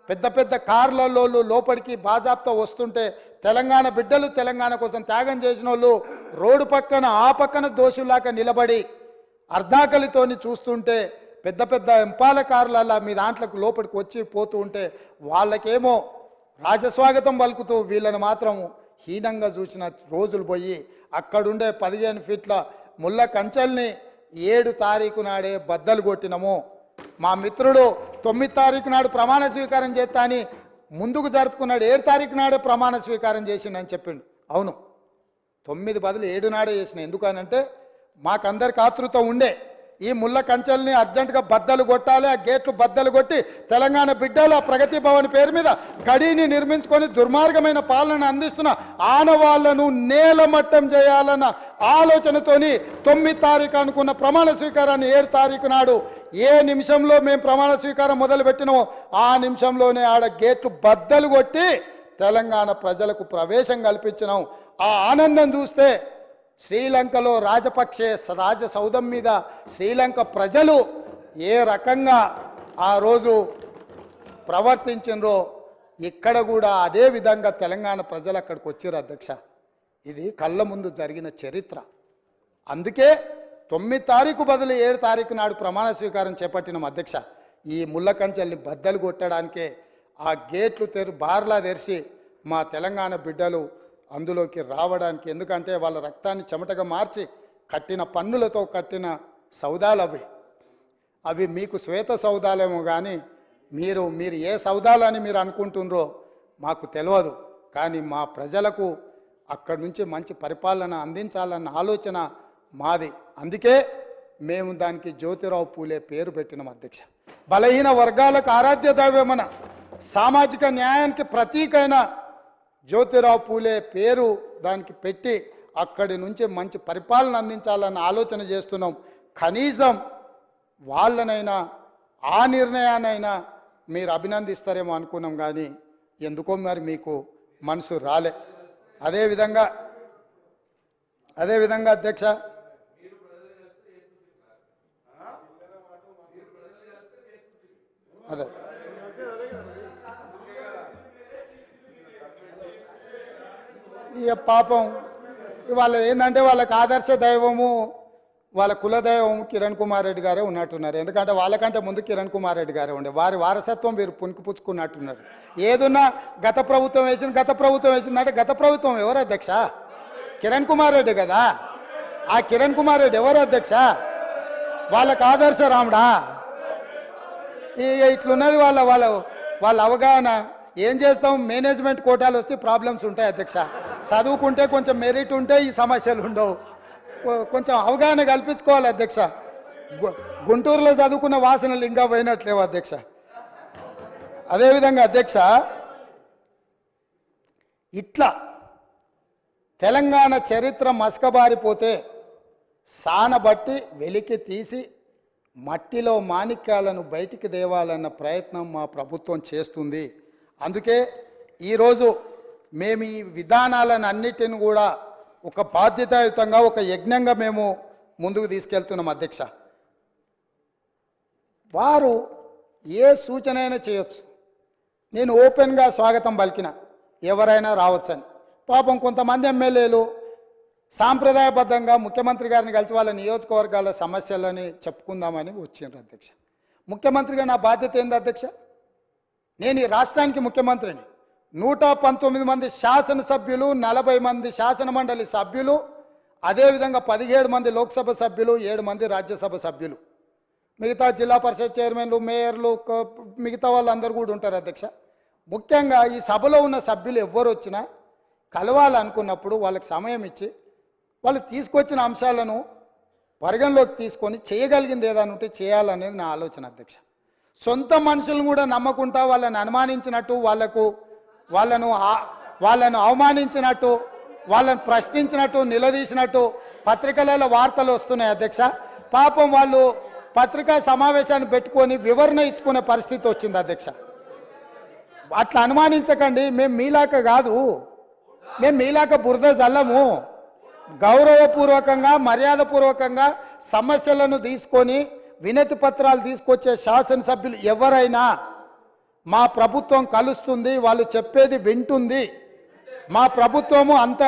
A: పెద్ద పెద్ద కార్లలో లోపలికి బాజాబ్తో వస్తుంటే తెలంగాణ బిడ్డలు తెలంగాణ కోసం త్యాగం చేసిన వాళ్ళు రోడ్డు పక్కన ఆ పక్కన దోషులాగా నిలబడి అర్ధాకలితోని చూస్తుంటే పెద్ద పెద్ద ఎంపాల కార్లల్లా మీ దాంట్లోకి లోపలికి వచ్చి పోతూ ఉంటే వాళ్ళకేమో రాజస్వాగతం పలుకుతూ వీళ్ళని మాత్రం హీనంగా చూసిన రోజులు పోయి అక్కడుండే 15 ఫీట్ల ముళ్ళ కంచెల్ని 7 తారీఖు నాడే బద్దలు కొట్టినము. మా మిత్రుడు 9 తారీఖు నాడు ప్రమాణ స్వీకారం చేస్తా అని ముందుకు జరుపుకున్నాడు. 7 తారీఖు నాడే ప్రమాణ స్వీకారం చేసిండని చెప్పిండు. అవును, 9 బదులు 7 నాడే చేసిన. ఎందుకనంటే మాకందరికి ఆతృత ఉండే ఈ ముళ్ళ కంచెల్ని అర్జెంటుగా బద్దలు కొట్టాలి, ఆ గేట్లు బద్దలు కొట్టి తెలంగాణ బిడ్డల ప్రగతి భవన్ పేరు మీద గడిని నిర్మించుకొని దుర్మార్గమైన పాలన అందిస్తున్న ఆనవాళ్లను నేలమట్టం చేయాలన్న ఆలోచనతోని 9 తారీఖు అనుకున్న ప్రమాణ స్వీకారాన్ని 7 తారీఖు నాడు ఏ నిమిషంలో మేము ప్రమాణ స్వీకారం మొదలుపెట్టినామో ఆ నిమిషంలోనే ఆడ గేట్లు బద్దలు కొట్టి తెలంగాణ ప్రజలకు ప్రవేశం కల్పించినాం. ఆ ఆనందం చూస్తే శ్రీలంకలో రాజపక్షే రాజసౌధం మీద శ్రీలంక ప్రజలు ఏ రకంగా ఆ రోజు ప్రవర్తించినరో ఇక్కడ కూడా అదే విధంగా తెలంగాణ ప్రజలు అక్కడికి వచ్చారు అధ్యక్ష. ఇది కళ్ళ ముందు జరిగిన చరిత్ర. అందుకే 9 తారీఖు బదులు 7 తారీఖు నాడు ప్రమాణ స్వీకారం చేపట్టినాం అధ్యక్ష. ఈ ముళ్ళ కంచెల్ని బద్దలు కొట్టడానికే ఆ గేట్లు బార్లా తెరిచి మా తెలంగాణ బిడ్డలు అందులోకి రావడానికి. ఎందుకంటే వాళ్ళ రక్తాన్ని చెమటగా మార్చి కట్టిన పన్నులతో కట్టిన సౌదాలు అవి మీకు శ్వేత సౌదాలేమో కానీ మీరు ఏ సౌదాలని మీరు అనుకుంటున్నారో మాకు తెలియదు. కానీ మా ప్రజలకు అక్కడి నుంచి మంచి పరిపాలన అందించాలన్న ఆలోచన మాది. అందుకే మేము దానికి జ్యోతిరావు పూలే పేరు పెట్టినాం అధ్యక్ష. బలహీన వర్గాలకు ఆరాధ్య దైవమన సామాజిక న్యాయానికి ప్రతీకైన జ్యోతిరావు పూలే పేరు దానికి పెట్టి అక్కడి నుంచి మంచి పరిపాలన అందించాలన్న ఆలోచన చేస్తున్నాం. కనీసం వాళ్ళనైనా ఆ నిర్ణయానైనా మీరు అభినందిస్తారేమో అనుకున్నాం, కానీ ఎందుకో మరి మీకు మనసు రాలే. అదేవిధంగా అధ్యక్ష అదే ఇక పాపం వాళ్ళ ఏంటంటే వాళ్ళకి ఆదర్శ దైవము వాళ్ళ కులదైవం కిరణ్ కుమార్ రెడ్డి గారే ఉన్నట్టున్నారు. ఎందుకంటే వాళ్ళకంటే ముందు కిరణ్ కుమార్ రెడ్డి గారే ఉండే, వారి వారసత్వం వీరు పుణికిపుచ్చుకున్నట్టున్నారు. ఏదున్నా గత ప్రభుత్వం వేసిందంటే గత ప్రభుత్వం ఎవరు అధ్యక్ష? కిరణ్ కుమార్ రెడ్డి కదా. ఆ కిరణ్ కుమార్ రెడ్డి ఎవరు అధ్యక్ష? వాళ్ళకి ఆదర్శ రాముడా? ఇట్లున్నది వాళ్ళ అవగాహన. ఏం చేస్తాం, మేనేజ్మెంట్ కోటాలు వస్తే ప్రాబ్లమ్స్ ఉంటాయి అధ్యక్ష. చదువుకుంటే కొంచెం మెరిట్ ఉంటే ఈ సమస్యలు ఉండవు. కొంచెం అవగాహన కల్పించుకోవాలి అధ్యక్ష. గుంటూరులో చదువుకున్న వాసనలు ఇంకా పోయినట్లేవు అధ్యక్ష. అదేవిధంగా అధ్యక్ష, ఇట్లా తెలంగాణ చరిత్ర మసకబారిపోతే సానబట్టి వెలికి తీసి మట్టిలో మాణిక్యాలను బయటికి తేవాలన్న ప్రయత్నం మా ప్రభుత్వం చేస్తుంది. అందుకే ఈరోజు మేము ఈ విధానాలను అన్నిటిని కూడా ఒక బాధ్యతాయుతంగా ఒక యజ్ఞంగా మేము ముందుకు తీసుకెళ్తున్నాం అధ్యక్ష. వారు ఏ సూచన అయినా చేయొచ్చు. నేను ఓపెన్గా స్వాగతం పలికిన ఎవరైనా రావచ్చని. పాపం కొంతమంది ఎమ్మెల్యేలు సాంప్రదాయబద్ధంగా ముఖ్యమంత్రి గారిని కలిసి వాళ్ళ నియోజకవర్గాల సమస్యలని చెప్పుకుందామని వచ్చిండ్రు అధ్యక్ష. ముఖ్యమంత్రిగా నా బాధ్యత ఏంది అధ్యక్ష? నేను ఈ రాష్ట్రానికి ముఖ్యమంత్రిని. 119 మంది శాసనసభ్యులు, 40 మంది శాసనమండలి సభ్యులు, అదేవిధంగా 17 మంది లోక్సభ సభ్యులు, 7 మంది రాజ్యసభ సభ్యులు, మిగతా జిల్లా పరిషత్ చైర్మన్లు, మేయర్లు, మిగతా వాళ్ళందరూ కూడా ఉంటారు అధ్యక్ష. ముఖ్యంగా ఈ సభలో ఉన్న సభ్యులు ఎవ్వరు వచ్చినా కలవాలనుకున్నప్పుడు వాళ్ళకి సమయం ఇచ్చి వాళ్ళు తీసుకొచ్చిన అంశాలను పరిగణలోకి తీసుకొని చేయగలిగింది ఏదైనా ఉంటే చేయాలనేది నా ఆలోచన అధ్యక్ష. సొంత మనుషులను కూడా నమ్మకుంటా వాళ్ళని అనుమానించినట్టు, వాళ్ళను అవమానించినట్టు, వాళ్ళని ప్రశ్నించినట్టు, నిలదీసినట్టు పత్రికలలో వార్తలు వస్తున్నాయి అధ్యక్ష. పాపం వాళ్ళు పత్రికా సమావేశాన్ని పెట్టుకొని వివరణ ఇచ్చుకునే పరిస్థితి వచ్చింది అధ్యక్ష. అట్లా అనుమానించకండి. మేము మీలాక కాదు, మేము మీలాక బురద జల్లము. గౌరవపూర్వకంగా, మర్యాదపూర్వకంగా సమస్యలను తీసుకొని వినతి పత్రాలు తీసుకొచ్చే శాసనసభ్యులు ఎవరైనా మా ప్రభుత్వం కలుస్తుంది, వాళ్ళు చెప్పేది వింటుంది. మా ప్రభుత్వము అంత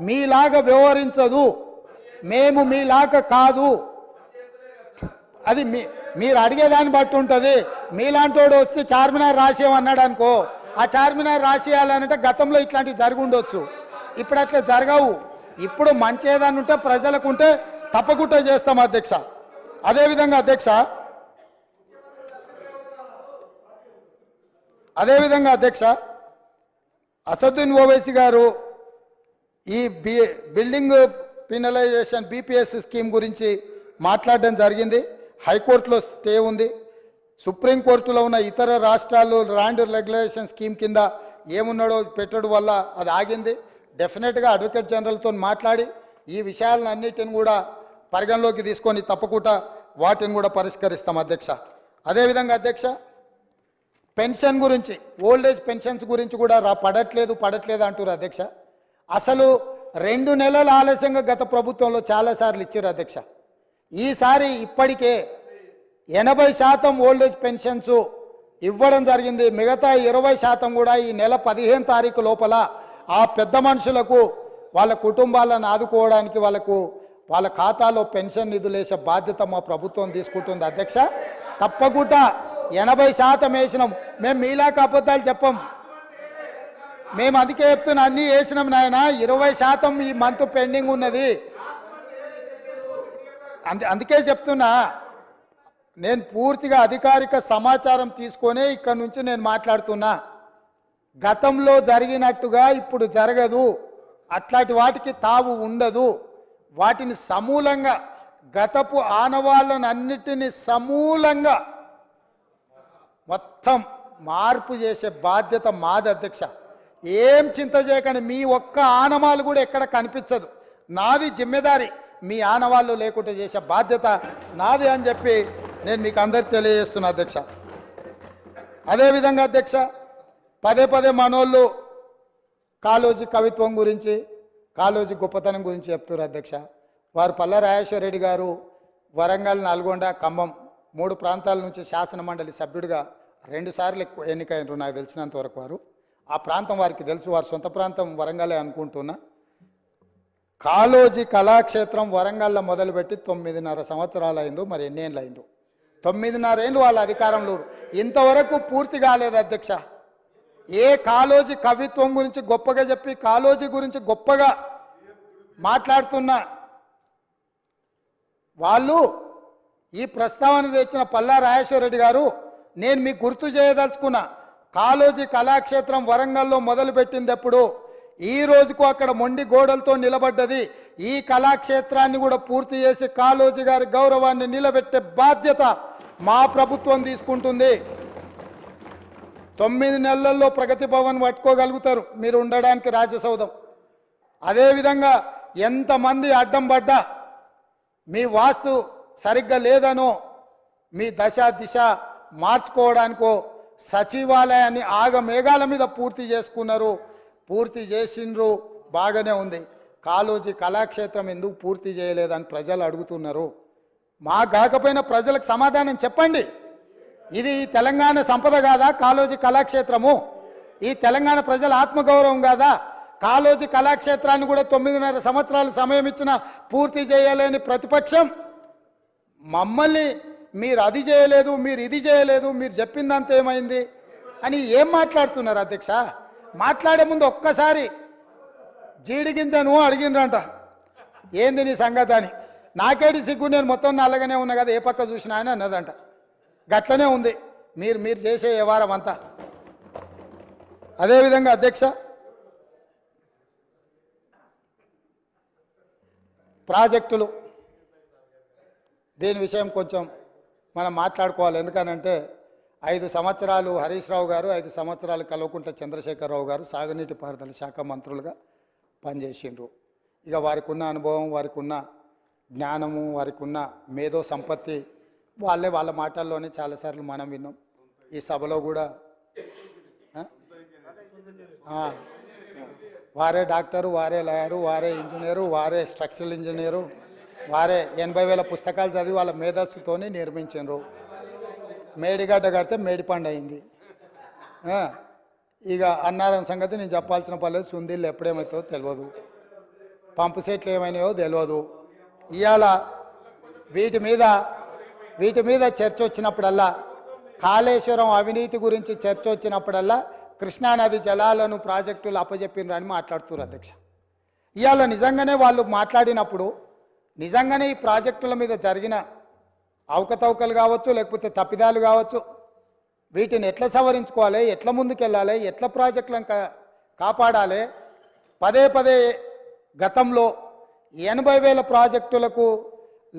A: మీలాగా వ్యవహరించదు, మేము మీలాగా కాదు. అది మీరు అడిగేదాన్ని బట్టి ఉంటుంది. మీలాంటి వాడు వస్తే చార్మినార్ రాసేయమన్నాడు అనుకో, ఆ చార్మినార్ రాసేయాలంటే గతంలో ఇట్లాంటివి జరిగి ఉండొచ్చు. ఇప్పుడు అట్లా జరగవు. ఇప్పుడు మంచి ఏదన్నా ఉంటే ప్రజలకు ఉంటే తప్పకుండా చేస్తాం అధ్యక్ష. అదేవిధంగా అధ్యక్ష అసదుద్దీన్ ఓవైసీ గారు ఈ బిల్డింగ్ పినలైజేషన్ BPS స్కీమ్ గురించి మాట్లాడడం జరిగింది. హైకోర్టులో స్టే ఉంది. సుప్రీంకోర్టులో ఉన్న ఇతర రాష్ట్రాలు ల్యాండ్ రెగ్యులేషన్ స్కీమ్ కింద ఏమున్నాడో పెట్టడం వల్ల అది ఆగింది. డెఫినెట్గా అడ్వకేట్ జనరల్తో మాట్లాడి ఈ విషయాలన్నిటిని కూడా పరిగణలోకి తీసుకొని తప్పకుండా వాటిని కూడా పరిష్కరిస్తాం అధ్యక్ష. అదేవిధంగా అధ్యక్ష పెన్షన్ గురించి, ఓల్డేజ్ పెన్షన్స్ గురించి కూడా పడట్లేదు అంటారు అధ్యక్ష. అసలు 2 నెలల ఆలస్యంగా గత ప్రభుత్వంలో చాలాసార్లు ఇచ్చారు అధ్యక్ష. ఈసారి ఇప్పటికే 80% ఓల్డేజ్ పెన్షన్స్ ఇవ్వడం జరిగింది. మిగతా 20% కూడా ఈ నెల 15 తారీఖు లోపల ఆ పెద్ద మనుషులకు వాళ్ళ కుటుంబాలను ఆదుకోవడానికి వాళ్ళ ఖాతాలో పెన్షన్ నిధులు వేసే బాధ్యత మా ప్రభుత్వం తీసుకుంటుంది అధ్యక్ష. తప్పకుండా 80% వేసినాం. మేము మీలాక అబద్ధాలు చెప్పం. మేము అందుకే చెప్తున్నా, అన్నీ వేసినాం నాయన. 20% ఈ మంత్ పెండింగ్ ఉన్నది. అందుకే చెప్తున్నా, నేను పూర్తిగా అధికారిక సమాచారం తీసుకొనే ఇక్కడ నుంచి నేను మాట్లాడుతున్నా. గతంలో జరిగినట్టుగా ఇప్పుడు జరగదు. అట్లాంటి వాటికి తావు ఉండదు. వాటిని సమూలంగా, గతపు ఆనవాళ్ళను అన్నిటినీ సమూలంగా మొత్తం మార్పు చేసే బాధ్యత మాది అధ్యక్ష. ఏం చింత చేయకండి. మీ ఒక్క ఆనవాళ్ళు కూడా ఎక్కడ కనిపించదు. నాది జిమ్మెదారి. మీ ఆనవాళ్ళు లేకుండా చేసే బాధ్యత నాది అని చెప్పి నేను మీకు అందరికి తెలియజేస్తున్నా అధ్యక్ష. అదేవిధంగా అధ్యక్ష పదే మనోళ్ళు కాళోజీ కవిత్వం గురించి, కాళోజీ గొప్పతనం గురించి చెప్తున్నారు అధ్యక్ష. వారు పల్లా రాజేశ్వర రెడ్డి గారు వరంగల్, నల్గొండ, ఖమ్మం 3 ప్రాంతాల నుంచి శాసనమండలి సభ్యుడిగా 2 సార్లు ఎన్నికైనరు నాకు తెలిసినంత వరకు. వారు ఆ ప్రాంతం వారికి తెలుసు. వారి సొంత ప్రాంతం వరంగలే అనుకుంటున్నా. కాళోజీ కళాక్షేత్రం వరంగల్లో మొదలుపెట్టి 9.5 సంవత్సరాలు అయిందో, మరి ఎన్ని ఏళ్ళు అయిందో, 9.5 ఏళ్ళు వాళ్ళ అధికారంలో. ఇంతవరకు పూర్తి కాలేదు అధ్యక్ష. ఏ కాళోజీ కవిత్వం గురించి గొప్పగా చెప్పి, కాళోజీ గురించి గొప్పగా మాట్లాడుతున్న వాళ్ళు ఈ ప్రస్తావన తెచ్చిన పల్లా రాజేశ్వర రెడ్డి గారు, నేను మీకు గుర్తు చేయదలుచుకున్నా, కాళోజీ కళాక్షేత్రం వరంగల్లో మొదలుపెట్టింది ఎప్పుడు, ఈ రోజుకు అక్కడ మొండి గోడలతో నిలబడ్డది. ఈ కళాక్షేత్రాన్ని కూడా పూర్తి చేసి కాళోజీ గారి గౌరవాన్ని నిలబెట్టే బాధ్యత మా ప్రభుత్వం తీసుకుంటుంది. 9 నెలల్లో ప్రగతి భవన్ పట్టుకోగలుగుతారు మీరు ఉండడానికి రాజసౌధం. అదేవిధంగా ఎంతమంది అడ్డం పడ్డా మీ వాస్తు సరిగ్గా లేదనో మీ దశ దిశ మార్చుకోవడానికో సచివాలయాన్ని ఆగమేఘాల మీద పూర్తి చేసుకున్నారు, పూర్తి చేసిండ్రు, బాగానే ఉంది. కాళోజీ కళాక్షేత్రం ఎందుకు పూర్తి చేయలేదని ప్రజలు అడుగుతున్నారు. మా కాకపోయినా ప్రజలకు సమాధానం చెప్పండి. ఇది తెలంగాణ సంపద కాదా కాళోజీ కళాక్షేత్రము? ఈ తెలంగాణ ప్రజల ఆత్మగౌరవం కాదా? కాళోజీ కళాక్షేత్రాన్ని కూడా 9.5 సంవత్సరాలు సమయం ఇచ్చిన పూర్తి చేయలేని ప్రతిపక్షం మమ్మల్ని మీరు అది చేయలేదు, మీరు ఇది చేయలేదు, మీరు చెప్పిందంత ఏమైంది అని ఏం మాట్లాడుతున్నారు అధ్యక్ష? మాట్లాడే ముందు ఒక్కసారి జీడిగింజను అడిగినరంట, ఏంది నీ సంగతి అని. నాకేడి సిగ్గు, నేను మొత్తం నల్లగానే ఉన్నా కదా, ఏ పక్క చూసినా అని అన్నదంట. గట్లనే ఉంది మీరు చేసే వ్యవహారం అంతా. అదేవిధంగా అధ్యక్ష, ప్రాజెక్టులు దీని విషయం కొంచెం మనం మాట్లాడుకోవాలి. ఎందుకనంటే 5 సంవత్సరాలు హరీష్ రావు గారు, 5 సంవత్సరాలు కల్వకుంట్ల చంద్రశేఖరరావు గారు సాగునీటి పారుదల శాఖ మంత్రులుగా పనిచేసిండ్రు. ఇక వారికి ఉన్న అనుభవం, వారికి ఉన్న జ్ఞానము, వారికి ఉన్న మేధో సంపత్తి వాళ్ళ మాటల్లోనే చాలాసార్లు మనం విన్నాం. ఈ సభలో కూడా వారే డాక్టరు, వారే లాయరు, వారే ఇంజనీరు, వారే స్ట్రక్చరల్ ఇంజనీరు, వారే 80,000 పుస్తకాలు చదివి వాళ్ళ మేధస్సుతోనే నిర్మించారు. మేడిగడ్డ కడితే మేడిపండు అయింది. ఇక అన్నారం సంగతి నేను చెప్పాల్సిన పర్లేదు. సుందీళ్ళు ఎప్పుడేమవుతుందో తెలియదు, పంపు సెట్లు ఏమైనాయో తెలియదు. ఇవాళ వీటి మీద చర్చ వచ్చినప్పుడల్లా, కాళేశ్వరం అవినీతి గురించి చర్చ వచ్చినప్పుడల్లా కృష్ణానది జలాలను ప్రాజెక్టులు అప్పచెప్పినరు అని మాట్లాడుతున్నారు అధ్యక్ష. ఇవాళ నిజంగానే వాళ్ళు మాట్లాడినప్పుడు నిజంగానే ఈ ప్రాజెక్టుల మీద జరిగిన అవకతవకలు కావచ్చు, లేకపోతే తప్పిదాలు కావచ్చు, వీటిని ఎట్లా సవరించుకోవాలి, ఎట్లా ముందుకెళ్ళాలి, ఎట్లా ప్రాజెక్టులను కాపాడాలి. పదే గతంలో 80,000 ప్రాజెక్టులకు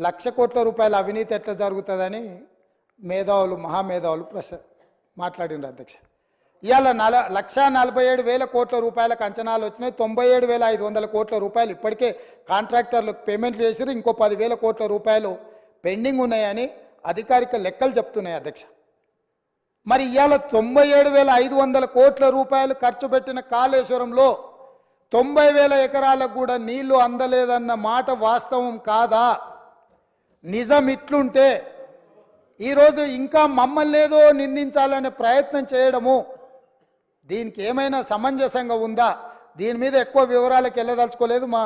A: 1,00,000 కోట్ల రూపాయల అవినీతి ఎట్లా జరుగుతుందని మేధావులు, మహామేధావులు మాట్లాడినారు అధ్యక్ష. ఇవాళ 1,47,000 కోట్ల రూపాయలకు అంచనాలు వచ్చినాయి. 97,500 కోట్ల రూపాయలు ఇప్పటికే కాంట్రాక్టర్లకు పేమెంట్లు చేసారు. ఇంకో 10,000 కోట్ల రూపాయలు పెండింగ్ ఉన్నాయని అధికారిక లెక్కలు చెప్తున్నాయి అధ్యక్ష. మరి ఇవాళ 97,500 కోట్ల రూపాయలు ఖర్చు పెట్టిన కాళేశ్వరంలో 90,000 ఎకరాలకు కూడా నీళ్లు అందలేదన్న మాట వాస్తవం కాదా? నిజం ఇట్లుంటే ఈరోజు ఇంకా మమ్మల్ని ఏదో నిందించాలనే ప్రయత్నం చేయడము దీనికి ఏమైనా సమంజసంగా ఉందా? దీని మీద ఎక్కువ వివరాలకు వెళ్ళదలుచుకోలేదు. మా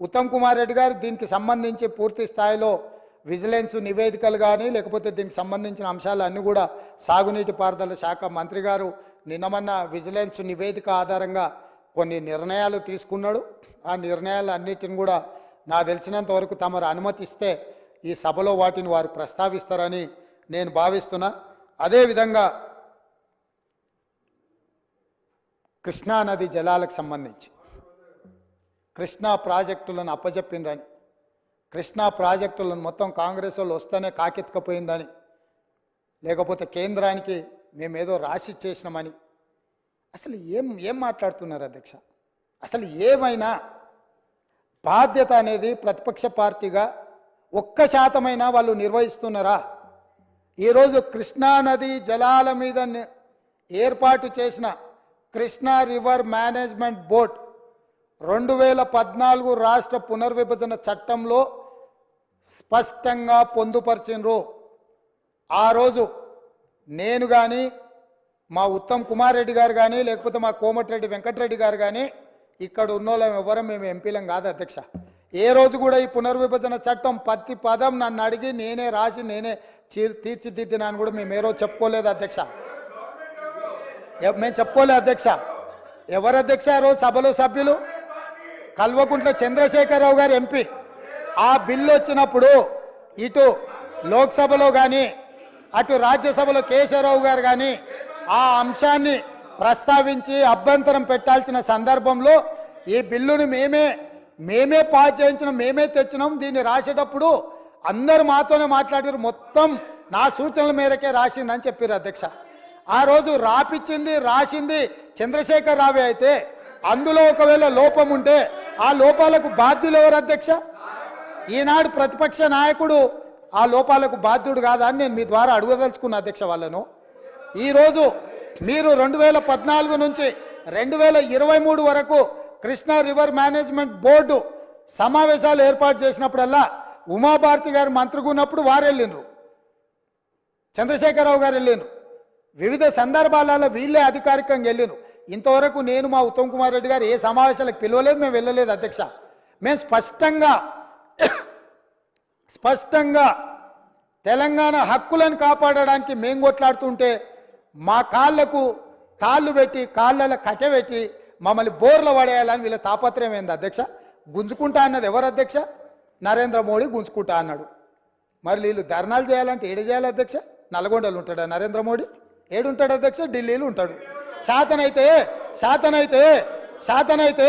A: ఉత్తమ్ కుమార్ రెడ్డి గారు దీనికి సంబంధించి పూర్తి స్థాయిలో విజిలెన్స్ నివేదికలు కానీ, లేకపోతే దీనికి సంబంధించిన అంశాలు అన్నీ కూడా సాగునీటి పారుదల శాఖ మంత్రి గారు నిన్నమన్న విజిలెన్స్ నివేదిక ఆధారంగా కొన్ని నిర్ణయాలు తీసుకున్నాడు. ఆ నిర్ణయాలు అన్నిటిని కూడా నాకు తెలిసినంత వరకు తమరు అనుమతిస్తే ఈ సభలో వాటిని వారు ప్రస్తావిస్తారని నేను భావిస్తున్నా. అదేవిధంగా కృష్ణానది జలాలకు సంబంధించి కృష్ణా ప్రాజెక్టులను అప్పచెప్పిందని, కృష్ణా ప్రాజెక్టులను మొత్తం కాంగ్రెస్ వాళ్ళు వస్తేనే కాకెత్తుకపోయిందని, లేకపోతే కేంద్రానికి మేమేదో రాసి చేసినామని, అసలు ఏం మాట్లాడుతున్నారు అధ్యక్ష? అసలు ఏమైనా బాధ్యత అనేది ప్రతిపక్ష పార్టీగా 1% వాళ్ళు నిర్వహిస్తున్నారా? ఈరోజు కృష్ణానది జలాల మీద ఏర్పాటు చేసిన కృష్ణా రివర్ మేనేజ్మెంట్ బోర్డ్ 2014 రాష్ట్ర పునర్విభజన చట్టంలో స్పష్టంగా పొందుపరిచినరు. ఆ రోజు నేను కానీ, మా ఉత్తమ్ కుమార్ రెడ్డి గారు కానీ, లేకపోతే మా కోమటిరెడ్డి వెంకటరెడ్డి గారు కానీ, ఇక్కడ ఉన్నోళ్ళం ఎవరం మేము ఎంపీలం కాదు అధ్యక్ష. ఏ రోజు కూడా ఈ పునర్విభజన చట్టం ప్రతి పదం నన్ను అడిగి నేనే రాసి నేనే తీర్చిదిద్దినాను కూడా మేము ఏ రోజు చెప్పుకోలేదు అధ్యక్ష. మేము చెప్పుకోలేదు అధ్యక్ష. ఎవరు అధ్యక్ష ఆ రోజు సభలో సభ్యులు? కల్వకుంట్ల చంద్రశేఖరరావు గారు ఎంపీ. ఆ బిల్లు వచ్చినప్పుడు ఇటు లోక్సభలో కానీ అటు రాజ్యసభలో కేశవరావు గారు కానీ ఆ అంశాన్ని ప్రస్తావించి అభ్యంతరం పెట్టాల్సిన సందర్భంలో ఈ బిల్లును మేమే పాస్ చేయించినాం, మేమే తెచ్చినాం. దీన్ని రాసేటప్పుడు అందరు మాతోనే మాట్లాడారు, మొత్తం నా సూచనల మేరకే రాసిందని చెప్పారు అధ్యక్ష. ఆ రోజు రాసింది చంద్రశేఖర్ రావే అయితే అందులో ఒకవేళ లోపం ఉంటే ఆ లోపాలకు బాధ్యులు ఎవరు అధ్యక్ష? ఈనాడు ప్రతిపక్ష నాయకుడు ఆ లోపాలకు బాధ్యుడు కాదా అని నేను మీ ద్వారా అడగదలుచుకున్న అధ్యక్ష వాళ్ళను. ఈరోజు మీరు 2014 నుంచి 2023 వరకు కృష్ణా రివర్ మేనేజ్మెంట్ బోర్డు సమావేశాలు ఏర్పాటు చేసినప్పుడల్లా ఉమాభారతి గారు మంత్రిగా ఉన్నప్పుడు వారు వెళ్ళిండ్రు, చంద్రశేఖరరావు గారు వెళ్ళిండ్రు, వివిధ సందర్భాలలో వీళ్ళే అధికారికంగా వెళ్ళిండ్రు. ఇంతవరకు నేను మా ఉత్తమ్ కుమార్ రెడ్డి గారు ఏ సమావేశాలకు పిలవలేదు, మేము వెళ్ళలేదు అధ్యక్ష. మేము స్పష్టంగా తెలంగాణ హక్కులను కాపాడడానికి మేము కొట్లాడుతుంటే మా కాళ్లకు తాళ్ళు పెట్టి కాళ్ళలో కట్టెపెట్టి మమ్మల్ని బోర్లు పడేయాలని వీళ్ళ తాపత్రయం ఏంది అధ్యక్ష? గుంజుకుంటా అన్నది ఎవరు అధ్యక్ష? నరేంద్ర మోడీ గుంజుకుంటా అన్నాడు. మరి వీళ్ళు ధర్నాలు చేయాలంటే ఏడు చేయాలి అధ్యక్ష? నల్గొండలు ఉంటాడా నరేంద్ర మోడీ? ఏడుంటాడు అధ్యక్ష? ఢిల్లీలో ఉంటాడు. శాతనైతే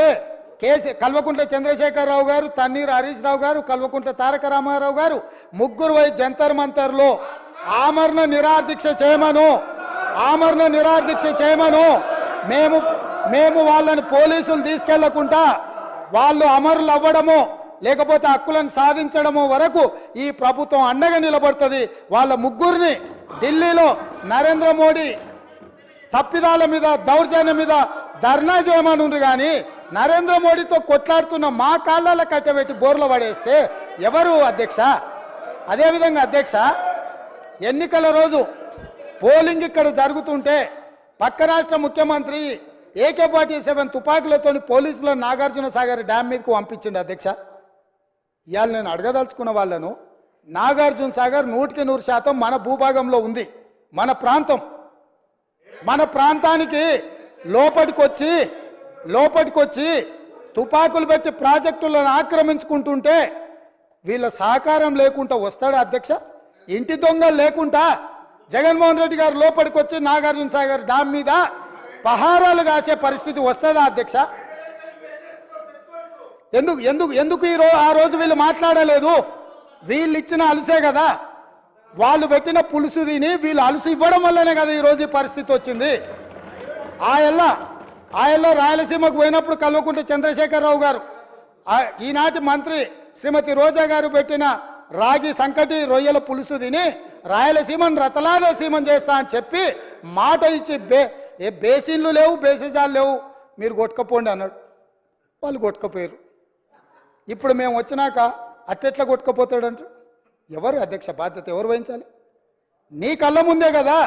A: కల్వకుంట్ల చంద్రశేఖరరావు గారు, తన్నీర్ హరీష్ రావు గారు, కల్వకుంట్ల తారక రామారావు గారు ముగ్గురు పోయి జంతర్ మంతర్లో ఆమరణ నిరాదీక్ష చేయమను. మేము వాళ్ళని పోలీసులు తీసుకెళ్లకుండా వాళ్ళు అమరులు అవ్వడమో లేకపోతే హక్కులను సాధించడమో వరకు ఈ ప్రభుత్వం అండగా నిలబడుతుంది. వాళ్ళ ముగ్గురిని ఢిల్లీలో నరేంద్ర మోడీ తప్పిదాల మీద దౌర్జన్యం మీద ధర్నా చేయమనుండ్రు. కానీ నరేంద్ర మోడీతో కొట్లాడుతున్న మా కాళ్ళలో కట్టబెట్టి బోర్లు పడేస్తే ఎవరు అధ్యక్ష? అదేవిధంగా అధ్యక్ష, ఎన్నికల రోజు పోలింగ్ ఇక్కడ జరుగుతుంటే పక్క రాష్ట్ర ముఖ్యమంత్రి AK-47 తుపాకులతో పోలీసులను నాగార్జున సాగర్ డ్యామ్ మీదకు పంపించిండు అధ్యక్ష. ఇవాళ నేను అడగదలుచుకున్న వాళ్ళను, నాగార్జున సాగర్ 100% మన భూభాగంలో ఉంది. మన ప్రాంతానికి లోపటికొచ్చి తుపాకులు పెట్టి ప్రాజెక్టులను ఆక్రమించుకుంటుంటే వీళ్ళ సహకారం లేకుండా వస్తాడా అధ్యక్ష? ఇంటి దొంగలు లేకుండా జగన్మోహన్ రెడ్డి గారు లోపలికి వచ్చి నాగార్జున సాగర్ డ్యామ్ మీద పహారాలు కాసే పరిస్థితి వస్తుందా అధ్యక్ష? ఎందుకు ఆ రోజు వీళ్ళు మాట్లాడలేదు? వీళ్ళు ఇచ్చిన అలుసే కదా, వాళ్ళు పెట్టిన పులుసు తిని వీళ్ళు అలుసు ఇవ్వడం వల్లనే కదా ఈరోజు ఈ పరిస్థితి వచ్చింది. ఆయల్లో రాయలసీమకు పోయినప్పుడు కల్వకుంట్ల చంద్రశేఖరరావు గారు, ఈనాటి మంత్రి శ్రీమతి రోజా గారు పెట్టిన రాగి సంకటి రొయ్యల పులుసు తిని రాయలసీమను రతలాలసీమం చేస్తా అని చెప్పి మాట ఇచ్చి బేసిన్లు లేవు, బేసిజాలు లేవు, మీరు కొట్టుకపోండి అన్నాడు. వాళ్ళు కొట్టుకపోయారు. ఇప్పుడు మేము వచ్చినాక అట్టెట్లా కొట్టుకపోతాడంట? ఎవరు అధ్యక్ష బాధ్యత ఎవరు వహించాలి? నీ కళ్ళ ముందే కదా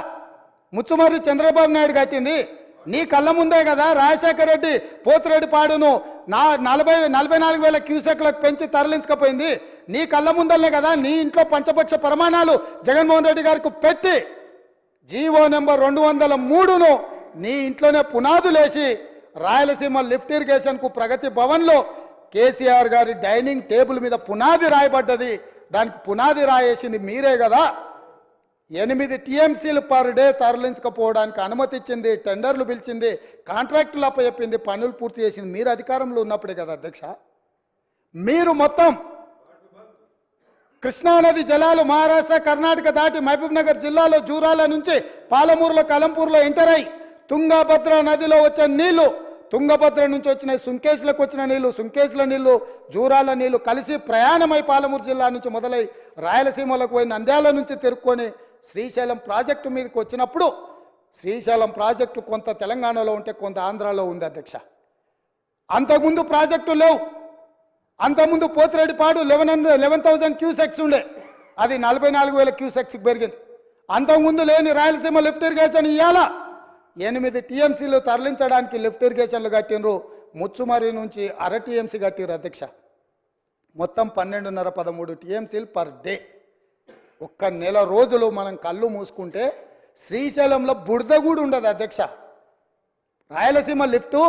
A: ముచ్చుమర్రి చంద్రబాబు నాయుడు కట్టింది, నీ కళ్ళ ముందే కదా రాజశేఖర రెడ్డి పోతిరెడ్డి పాడును 44,000 క్యూసెక్లకు పెంచి తరలించకపోయింది, నీ కళ్ళ ముందలనే కదా నీ ఇంట్లో పంచపక్ష ప్రమాణాలు జగన్మోహన్ రెడ్డి గారికి పెట్టి జీవో నెంబర్ 203ను నీ ఇంట్లోనే పునాదులేసి రాయలసీమ లిఫ్ట్ ఇరిగేషన్కు ప్రగతి భవన్లో కేసీఆర్ గారి డైనింగ్ టేబుల్ మీద పునాది రాయబడ్డది. దానికి పునాది రాయేసింది మీరే కదా. 8 TMCలు పర్ డే తరలించకపోవడానికి అనుమతి ఇచ్చింది, టెండర్లు పిలిచింది, కాంట్రాక్టులు అప్పచెప్పింది, పనులు పూర్తి చేసింది మీరు అధికారంలో ఉన్నప్పుడే కదా అధ్యక్ష. మీరు మొత్తం కృష్ణానది జలాలు మహారాష్ట్ర కర్ణాటక దాటి మహబూబ్ నగర్ జిల్లాలో జూరాల నుంచి పాలమూరులో కలంపూర్లో ఎంటర్ అయి తుంగభద్ర నదిలో వచ్చే నీళ్లు, తుంగభద్ర నుంచి వచ్చిన సుంకేశ్లకు వచ్చిన నీళ్లు, సుంకేశ్ల నీళ్లు జూరాల నీళ్లు కలిసి ప్రయాణమై పాలమూరు జిల్లా నుంచి మొదలై రాయలసీమలకు పోయి నంద్యాల నుంచి తిరుక్కొని శ్రీశైలం ప్రాజెక్టు మీదకి వచ్చినప్పుడు శ్రీశైలం ప్రాజెక్టు కొంత తెలంగాణలో ఉంటే కొంత ఆంధ్రాలో ఉంది అధ్యక్ష. అంతకుముందు ప్రాజెక్టు లేవు. అంతకుముందు పోతిరెడ్డిపాడు 11,000 క్యూసెక్స్ ఉండే, అది 44,000 క్యూసెక్స్కి పెరిగింది. అంతకుముందు లేని రాయలసీమ లిఫ్ట్ ఇరిగేషన్ ఇవ్వాలా 8 TMCలు తరలించడానికి లిఫ్ట్ ఇరిగేషన్లు కట్టినరు. ముచ్చుమర్రి నుంచి 1/2 TMC కట్టిరు అధ్యక్ష. మొత్తం 12.5-13 TMCలు పర్ డే. ఒక్క నెల రోజులు మనం కళ్ళు మూసుకుంటే శ్రీశైలంలో బురద కూడా ఉండదు అధ్యక్ష. రాయలసీమ లిఫ్టు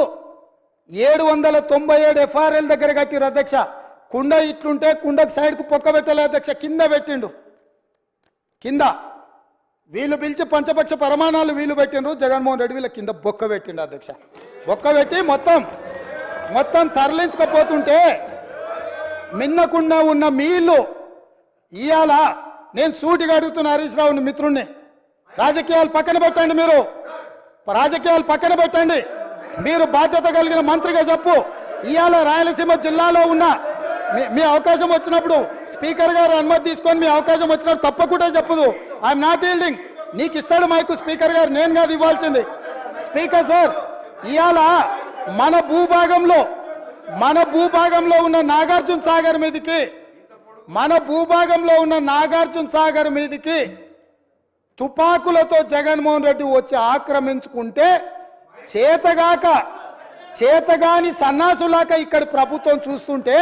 A: 797 FRL దగ్గర కట్టిరు అధ్యక్ష. కుండ ఇట్లుంటే కుండకు సైడ్కు పొక్క పెట్టలే అధ్యక్ష, కింద పెట్టిండు. కింద వీళ్ళు పిలిచి పంచపక్ష ప్రమాణాలు వీళ్ళు పెట్టిండ్రు, జగన్మోహన్ రెడ్డి వీళ్ళ కింద బొక్క పెట్టిండు అధ్యక్ష. బొక్క పెట్టి మొత్తం తరలించకపోతుంటే మిన్నకుండా ఉన్న మీళ్ళు ఇవాళ నేను సూటిగా అడుగుతున్న హరీష్ రావుని మిత్రుణ్ణి, రాజకీయాలు పక్కన పెట్టండి, రాజకీయాలు పక్కన పెట్టండి, మీరు బాధ్యత కలిగిన మంత్రిగా చెప్పు. ఇవాళ రాయలసీమ జిల్లాలో ఉన్న మీ అవకాశం వచ్చినప్పుడు స్పీకర్ గారు అనుమతి తీసుకొని మీ అవకాశం వచ్చినప్పుడు తప్పకుండా చెప్పదు. I'm not yielding. నీకు ఇస్తాడు మైకు స్పీకర్ గారు, నేను కాదు ఇవ్వాల్సింది. స్పీకర్ సార్, ఇవాళ మన భూభాగంలో ఉన్న నాగార్జున సాగర్ మీదికి తుపాకులతో జగన్మోహన్ రెడ్డి వచ్చి ఆక్రమించుకుంటే చేతగాని సన్నాసులాక ఇక్కడ ప్రభుత్వం చూస్తుంటే,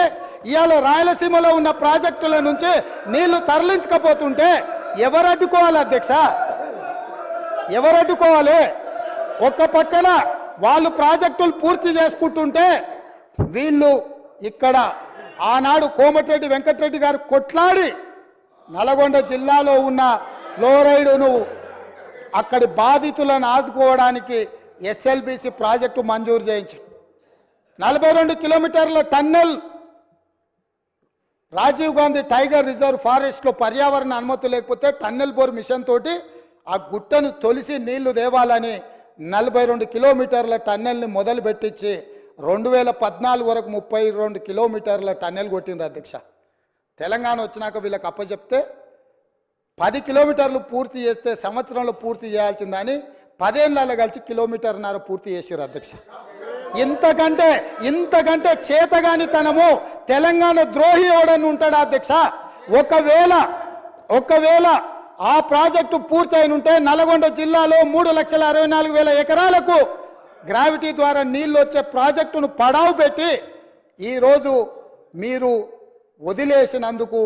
A: ఇవాళ రాయలసీమలో ఉన్న ప్రాజెక్టుల నుంచి నీళ్లు తరలించకపోతుంటే ఎవరు అడ్డుకోవాలి అధ్యక్ష? ఎవరు అడ్డుకోవాలి? ఒక్క పక్కన వాళ్ళు ప్రాజెక్టులు పూర్తి చేసుకుంటుంటే వీళ్ళు ఇక్కడ ఆనాడు కోమటిరెడ్డి వెంకటరెడ్డి గారు కొట్లాడి నల్గొండ జిల్లాలో ఉన్న ఫ్లోరైడును అక్కడి బాధితులను ఆదుకోవడానికి ఎస్ఎల్బిసి ప్రాజెక్టు మంజూరు చేయించి 42 కిలోమీటర్ల tunnel Rajiv Gandhi tiger reserve ఫారెస్ట్లో పర్యావరణ అనుమతి లేకపోతే టన్నెల్ బోర్ మిషన్ తోటి ఆ గుట్టను తొలిసి నీళ్లు దేవాలని 42 కిలోమీటర్ల టన్నెల్ని మొదలుపెట్టించి 2014 వరకు 32 కిలోమీటర్ల టన్నెల్ కొట్టిండ్రు అధ్యక్ష. తెలంగాణ వచ్చినాక వీళ్ళకి అప్పచెప్తే 10 కిలోమీటర్లు పూర్తి చేస్తే సంవత్సరంలో పూర్తి చేయాల్సిందని 10 ఏళ్ళలో కలిసి 1.5 కిలోమీటర్లు పూర్తి చేసారు అధ్యక్ష. ఇంతకంటే చేతగానితనము తెలంగాణ ద్రోహి ఎవడని ఉంటాడా అధ్యక్ష? ఒకవేళ ఆ ప్రాజెక్టు పూర్తి అయిన ఉంటే నల్గొండ జిల్లాలో 3,64,000 ఎకరాలకు గ్రావిటీ ద్వారా నీళ్లు వచ్చే ప్రాజెక్టును పడావు పెట్టి ఈరోజు మీరు వదిలేసినందుకు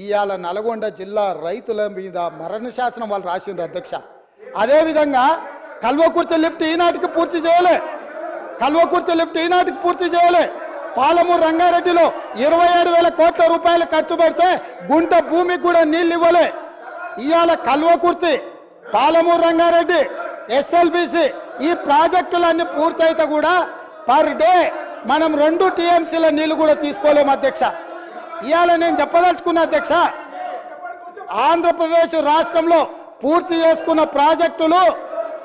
A: ఇవాళ నల్గొండ జిల్లా రైతుల మీద మరణ శాసనం వాళ్ళు రాసిండ్రు అధ్యక్ష. అదేవిధంగా కల్వకుర్తి లిఫ్ట్ ఈనాటికి పూర్తి చేయలే. పాలమూరు రంగారెడ్డిలో 27,000 కోట్ల రూపాయలు ఖర్చు పెడితే గుంట భూమికి కూడా నీళ్ళు ఇవ్వలే. ఇవాళ కల్వకుర్తి, పాలమూరు రంగారెడ్డి, ఎస్ఎల్బిసి ఈ ప్రాజెక్టులన్నీ పూర్తయితే కూడా పర్ డే మనం 2 టీఎంసీల నీళ్లు కూడా తీసుకోలేము అధ్యక్ష. ఇవాళ నేను చెప్పదలుచుకున్న అధ్యక్ష, ఆంధ్రప్రదేశ్ రాష్ట్రంలో పూర్తి చేసుకున్న ప్రాజెక్టులు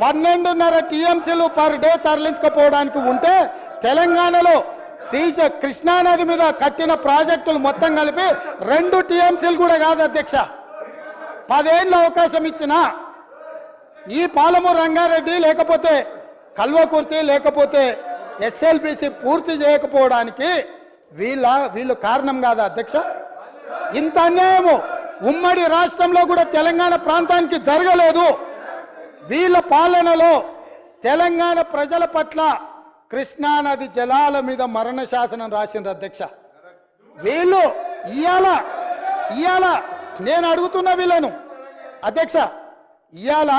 A: 12.5 టీఎంసీలు పర్ డే తరలించకపోవడానికి ఉంటే తెలంగాణలో కృష్ణానది మీద కట్టిన ప్రాజెక్టులు మొత్తం కలిపి 2 టీఎంసీలు కూడా కాదు అధ్యక్ష. 10 ఏళ్ళ అవకాశం ఇచ్చిన ఈ పాలమూరు రంగారెడ్డి లేకపోతే కల్వకుర్తి లేకపోతే ఎస్ఎల్బిసి పూర్తి చేయకపోవడానికి వీళ్ళు కారణం కాదా అధ్యక్ష? ఇంత అన్యాయము ఉమ్మడి రాష్ట్రంలో కూడా తెలంగాణ ప్రాంతానికి జరగలేదు. వీళ్ళ పాలనలో తెలంగాణ ప్రజల పట్ల కృష్ణానది జలాల మీద మరణ శాసనం రాసిండ్రు అధ్యక్ష. వీళ్ళు ఇవాళ నేను అడుగుతున్నా వీళ్ళను అధ్యక్ష, ఇవాళ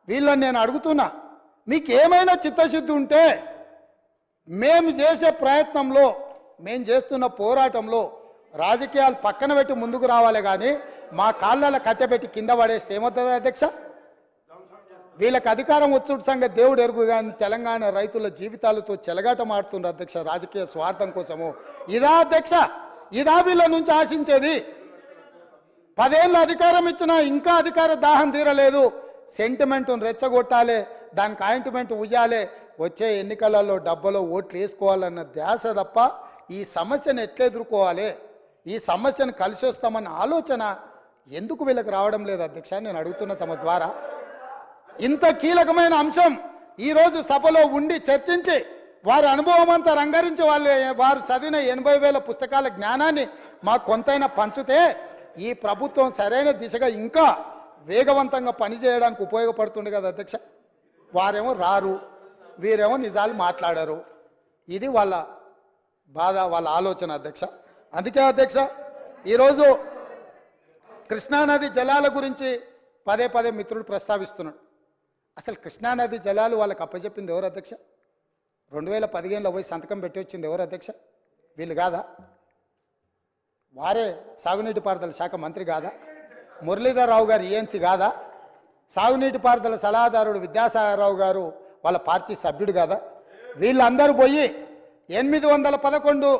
A: వీళ్ళని నేను అడుగుతున్నా, మీకు ఏమైనా చిత్తశుద్ధి ఉంటే మేము చేసే ప్రయత్నంలో, మేము చేస్తున్న పోరాటంలో రాజకీయాలు పక్కన పెట్టి ముందుకు రావాలి కానీ మా కాళ్ళలో కట్టెపెట్టి కింద పడేస్తే ఏమవుతుంది అధ్యక్ష? వీళ్ళకి అధికారం వచ్చుడు సంగతి దేవుడు ఎరుగు కానీ తెలంగాణ రైతుల జీవితాలతో చెలగాటం ఆడుతున్నారు అధ్యక్ష రాజకీయ స్వార్థం కోసము. ఇదా అధ్యక్ష? ఇదా వీళ్ళ నుంచి ఆశించేది? 10 ఏళ్ళ అధికారం ఇచ్చినా ఇంకా అధికార దాహం తీరలేదు. సెంటిమెంట్ను రెచ్చగొట్టాలి, దానికి ఆయింట్మెంట్ ఉయ్యాలి, వచ్చే ఎన్నికలలో డబ్బలో ఓట్లు వేసుకోవాలన్న ధ్యాస తప్ప ఈ సమస్యను ఎట్లా ఎదుర్కోవాలి, ఈ సమస్యను కలిసి వస్తామన్న ఆలోచన ఎందుకు వీళ్ళకి రావడం లేదు అధ్యక్ష? నేను అడుగుతున్న తమ ద్వారా. ఇంత కీలకమైన అంశం ఈరోజు సభలో ఉండి చర్చించి వారి అనుభవం అంతా రంగరించి వారు చదివిన 80,000 పుస్తకాల జ్ఞానాన్ని మాకు కొంతైనా పంచితే ఈ ప్రభుత్వం సరైన దిశగా ఇంకా వేగవంతంగా పనిచేయడానికి ఉపయోగపడుతుంది కదా అధ్యక్ష. వారేమో రారు, వీరేమో నిజాలు మాట్లాడారు. ఇది వాళ్ళ బాధ, వాళ్ళ ఆలోచన అధ్యక్ష. అందుకే అధ్యక్ష ఈరోజు కృష్ణానది జలాల గురించి పదే మిత్రుడు ప్రస్తావిస్తున్నాడు. అసలు కృష్ణానది జలాలు వాళ్ళకి అప్పచెప్పింది ఎవరు అధ్యక్ష? 2015లో పోయి సంతకం పెట్టి వచ్చింది ఎవరు అధ్యక్ష? వీళ్ళు కాదా? వారే సాగునీటి పారుదల శాఖ మంత్రి కాదా? మురళీధర్ రావు గారు ఈఎన్సీ కాదా? సాగునీటి పారుదల సలహాదారుడు విద్యాసాగరరావు గారు వాళ్ళ పార్టీ సభ్యుడు కాదా? వీళ్ళందరూ పోయి 811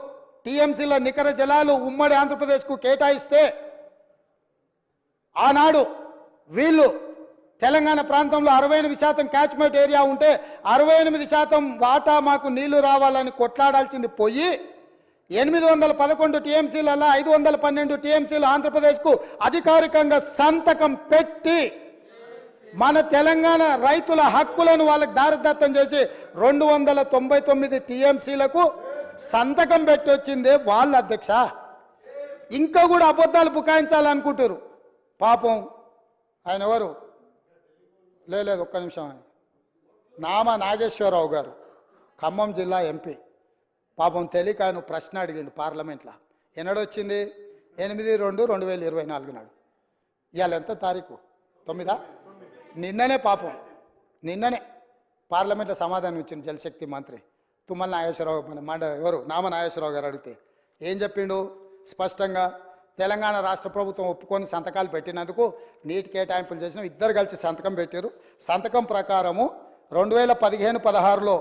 A: టీఎంసీల నికర జలాలు ఉమ్మడి ఆంధ్రప్రదేశ్కు కేటాయిస్తే ఆనాడు వీళ్ళు తెలంగాణ ప్రాంతంలో 68% క్యాచ్మెంట్ ఏరియా ఉంటే 68% వాటా మాకు నీళ్లు రావాలని కొట్లాడాల్సింది పోయి 811 టీఎంసీలలో 512 టీఎంసీలు ఆంధ్రప్రదేశ్కు అధికారికంగా సంతకం పెట్టి మన తెలంగాణ రైతుల హక్కులను వాళ్ళకి దారదత్తం చేసి 299 టీఎంసీలకు సంతకం పెట్టి వచ్చిందే వాళ్ళ అధ్యక్ష. ఇంకా కూడా అబద్ధాలు బుకాయించాలనుకుంటారు. పాపం ఆయన ఎవరు లేదు ఒక్క నిమిషం, నామ నాగేశ్వరరావు గారు, ఖమ్మం జిల్లా ఎంపీ. పాపం తెలియక ఆయన ప్రశ్న అడిగిండు పార్లమెంట్లో. ఎన్నడొచ్చింది? 8/2/2024 నాడు. ఇవాళ ఎంత తారీఖు? 9. నిన్ననే పాపం నిన్ననే పార్లమెంట్లో సమాధానం ఇచ్చింది జలశక్తి మంత్రి తుమ్మల నాగేశ్వరరావు. మన ఎవరు నామ నాగేశ్వరరావు గారు అడిగితే ఏం చెప్పిండు? స్పష్టంగా తెలంగాణ రాష్ట్ర ప్రభుత్వం ఒప్పుకొని సంతకాలు పెట్టినందుకు నీటి కేటాయింపులు చేసిన ఇద్దరు కలిసి సంతకం పెట్టారు. సంతకం ప్రకారము 2015-16లో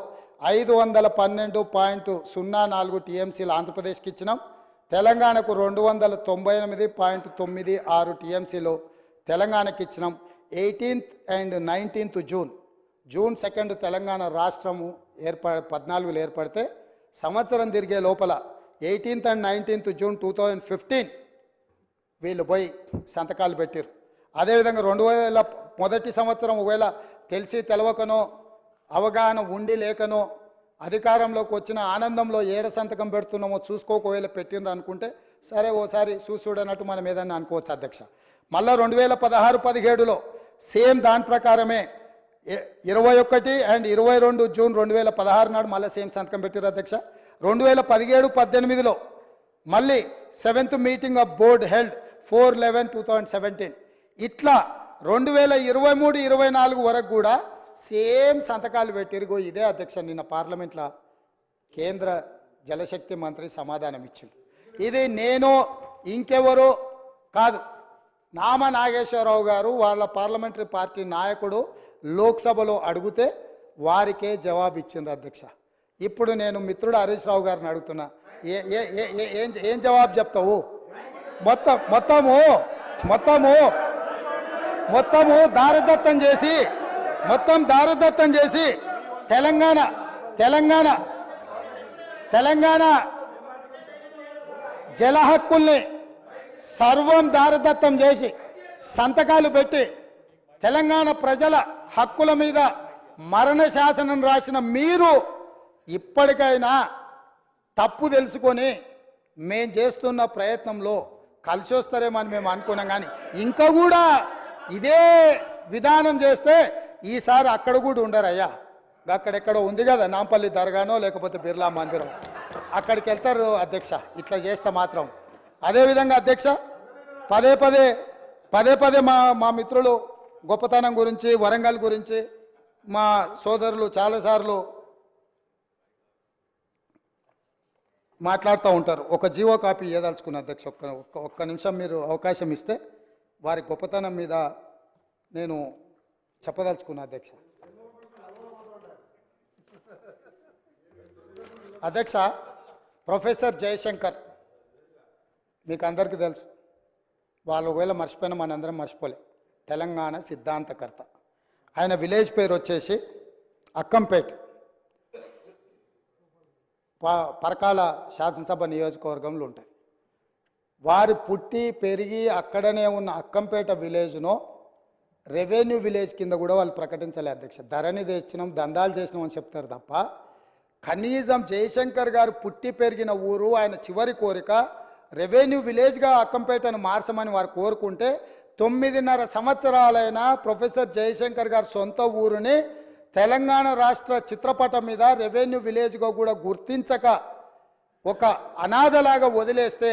A: 512.04 టీఎంసీలు ఆంధ్రప్రదేశ్కి ఇచ్చినాం. తెలంగాణకు 298.96 టీఎంసీలు తెలంగాణకి ఇచ్చినాం. 18th and 19th June 2 Telangana రాష్ట్రము 14లో ఏర్పడితే సంవత్సరం తిరిగే లోపల 18th and 19th జూన్ 2015 వీళ్ళు పోయి సంతకాలు పెట్టారు. అదేవిధంగా 2000 మొదటి సంవత్సరం ఒకవేళ తెలిసి తెలవకనో అవగాహన ఉండి లేకనో అధికారంలోకి వచ్చిన ఆనందంలో ఏడ సంతకం పెడుతున్నామో చూసుకోకవేళ పెట్టిండ్రు అనుకుంటే సరే ఓసారి చూడనట్టు మనం ఏదన్నా అనుకోవచ్చు అధ్యక్ష. మళ్ళీ 2016-17లో సేమ్ దాని ప్రకారమే 21 and 22 జూన్ 2016 నాడు మళ్ళీ సేమ్ సంతకం పెట్టారు అధ్యక్ష. 2017-18లో మళ్ళీ 7th meeting of board held 4/11/2017. ఇట్లా 2023-24 వరకు కూడా సేమ్ సంతకాలు పెట్టిరుగో. ఇదే అధ్యక్ష నిన్న పార్లమెంట్లో కేంద్ర జలశక్తి మంత్రి సమాధానం ఇచ్చింది. ఇది నేను ఇంకెవరో కాదు, నామ నాగేశ్వరరావు గారు వాళ్ళ పార్లమెంటరీ పార్టీ నాయకుడు లోక్సభలో అడిగితే వారికే జవాబు ఇచ్చిండ్రు అధ్యక్ష. ఇప్పుడు నేను మిత్రుడు హరీష్ రావు గారిని అడుగుతున్నా, ఏం జవాబు చెప్తావు? మొత్తము దారదత్తం చేసి తెలంగాణ జల హక్కుల్ని సర్వం దారదత్తం చేసి సంతకాలు పెట్టి తెలంగాణ ప్రజల హక్కుల మీద మరణ శాసనం రాసిన మీరు ఇప్పటికైనా తప్పు తెలుసుకొని మేము చేస్తున్న ప్రయత్నంలో కలిసి వస్తారేమని మేము అనుకున్నాం. కానీ ఇంకా కూడా ఇదే విధానం చేస్తే ఈసారి అక్కడ కూడా ఉండరయ్యా. అక్కడెక్కడో ఉంది కదా నాంపల్లి దర్గానో లేకపోతే బిర్లా మందిరం, అక్కడికి వెళ్తారు అధ్యక్ష ఇట్లా చేస్తే మాత్రం. అదేవిధంగా అధ్యక్ష పదే పదే మా మిత్రులు గొప్పతనం గురించి వరంగల్ గురించి మా సోదరులు చాలాసార్లు మాట్లాడుతూ ఉంటారు. ఒక జీవో కాపీ ఇవ్వదలుచుకున్న అధ్యక్ష, ఒక్క నిమిషం మీరు అవకాశం ఇస్తే వారి గొప్పతనం మీద నేను చెప్పదలుచుకున్నా అధ్యక్ష. అధ్యక్ష ప్రొఫెసర్ జయశంకర్ మీకు అందరికీ తెలుసు, వాళ్ళు ఒకవేళ మర్చిపోయినా మనందరం మర్చిపోలే, తెలంగాణ సిద్ధాంతకర్త. ఆయన విలేజ్ పేరు వచ్చేసి అక్కంపేట్, పరకాల శాసనసభ నియోజకవర్గంలో ఉంటాయి. వారు పుట్టి పెరిగి అక్కడనే ఉన్న అక్కంపేట విలేజ్ను రెవెన్యూ విలేజ్ కింద కూడా వాళ్ళు ప్రకటించలే అధ్యక్ష. ధరణి తెచ్చినాం దందాలు చేసినాం అని చెప్తారు తప్ప కనీసం జయశంకర్ గారు పుట్టి పెరిగిన ఊరు ఆయన చివరి కోరిక రెవెన్యూ విలేజ్గా అక్కంపేటను మార్చమని వారు కోరుకుంటే 9.5 సంవత్సరాలైన ప్రొఫెసర్ జయశంకర్ గారు సొంత ఊరుని తెలంగాణ రాష్ట్ర చిత్రపటం మీద రెవెన్యూ విలేజ్గా కూడా గుర్తించక ఒక అనాథలాగా వదిలేస్తే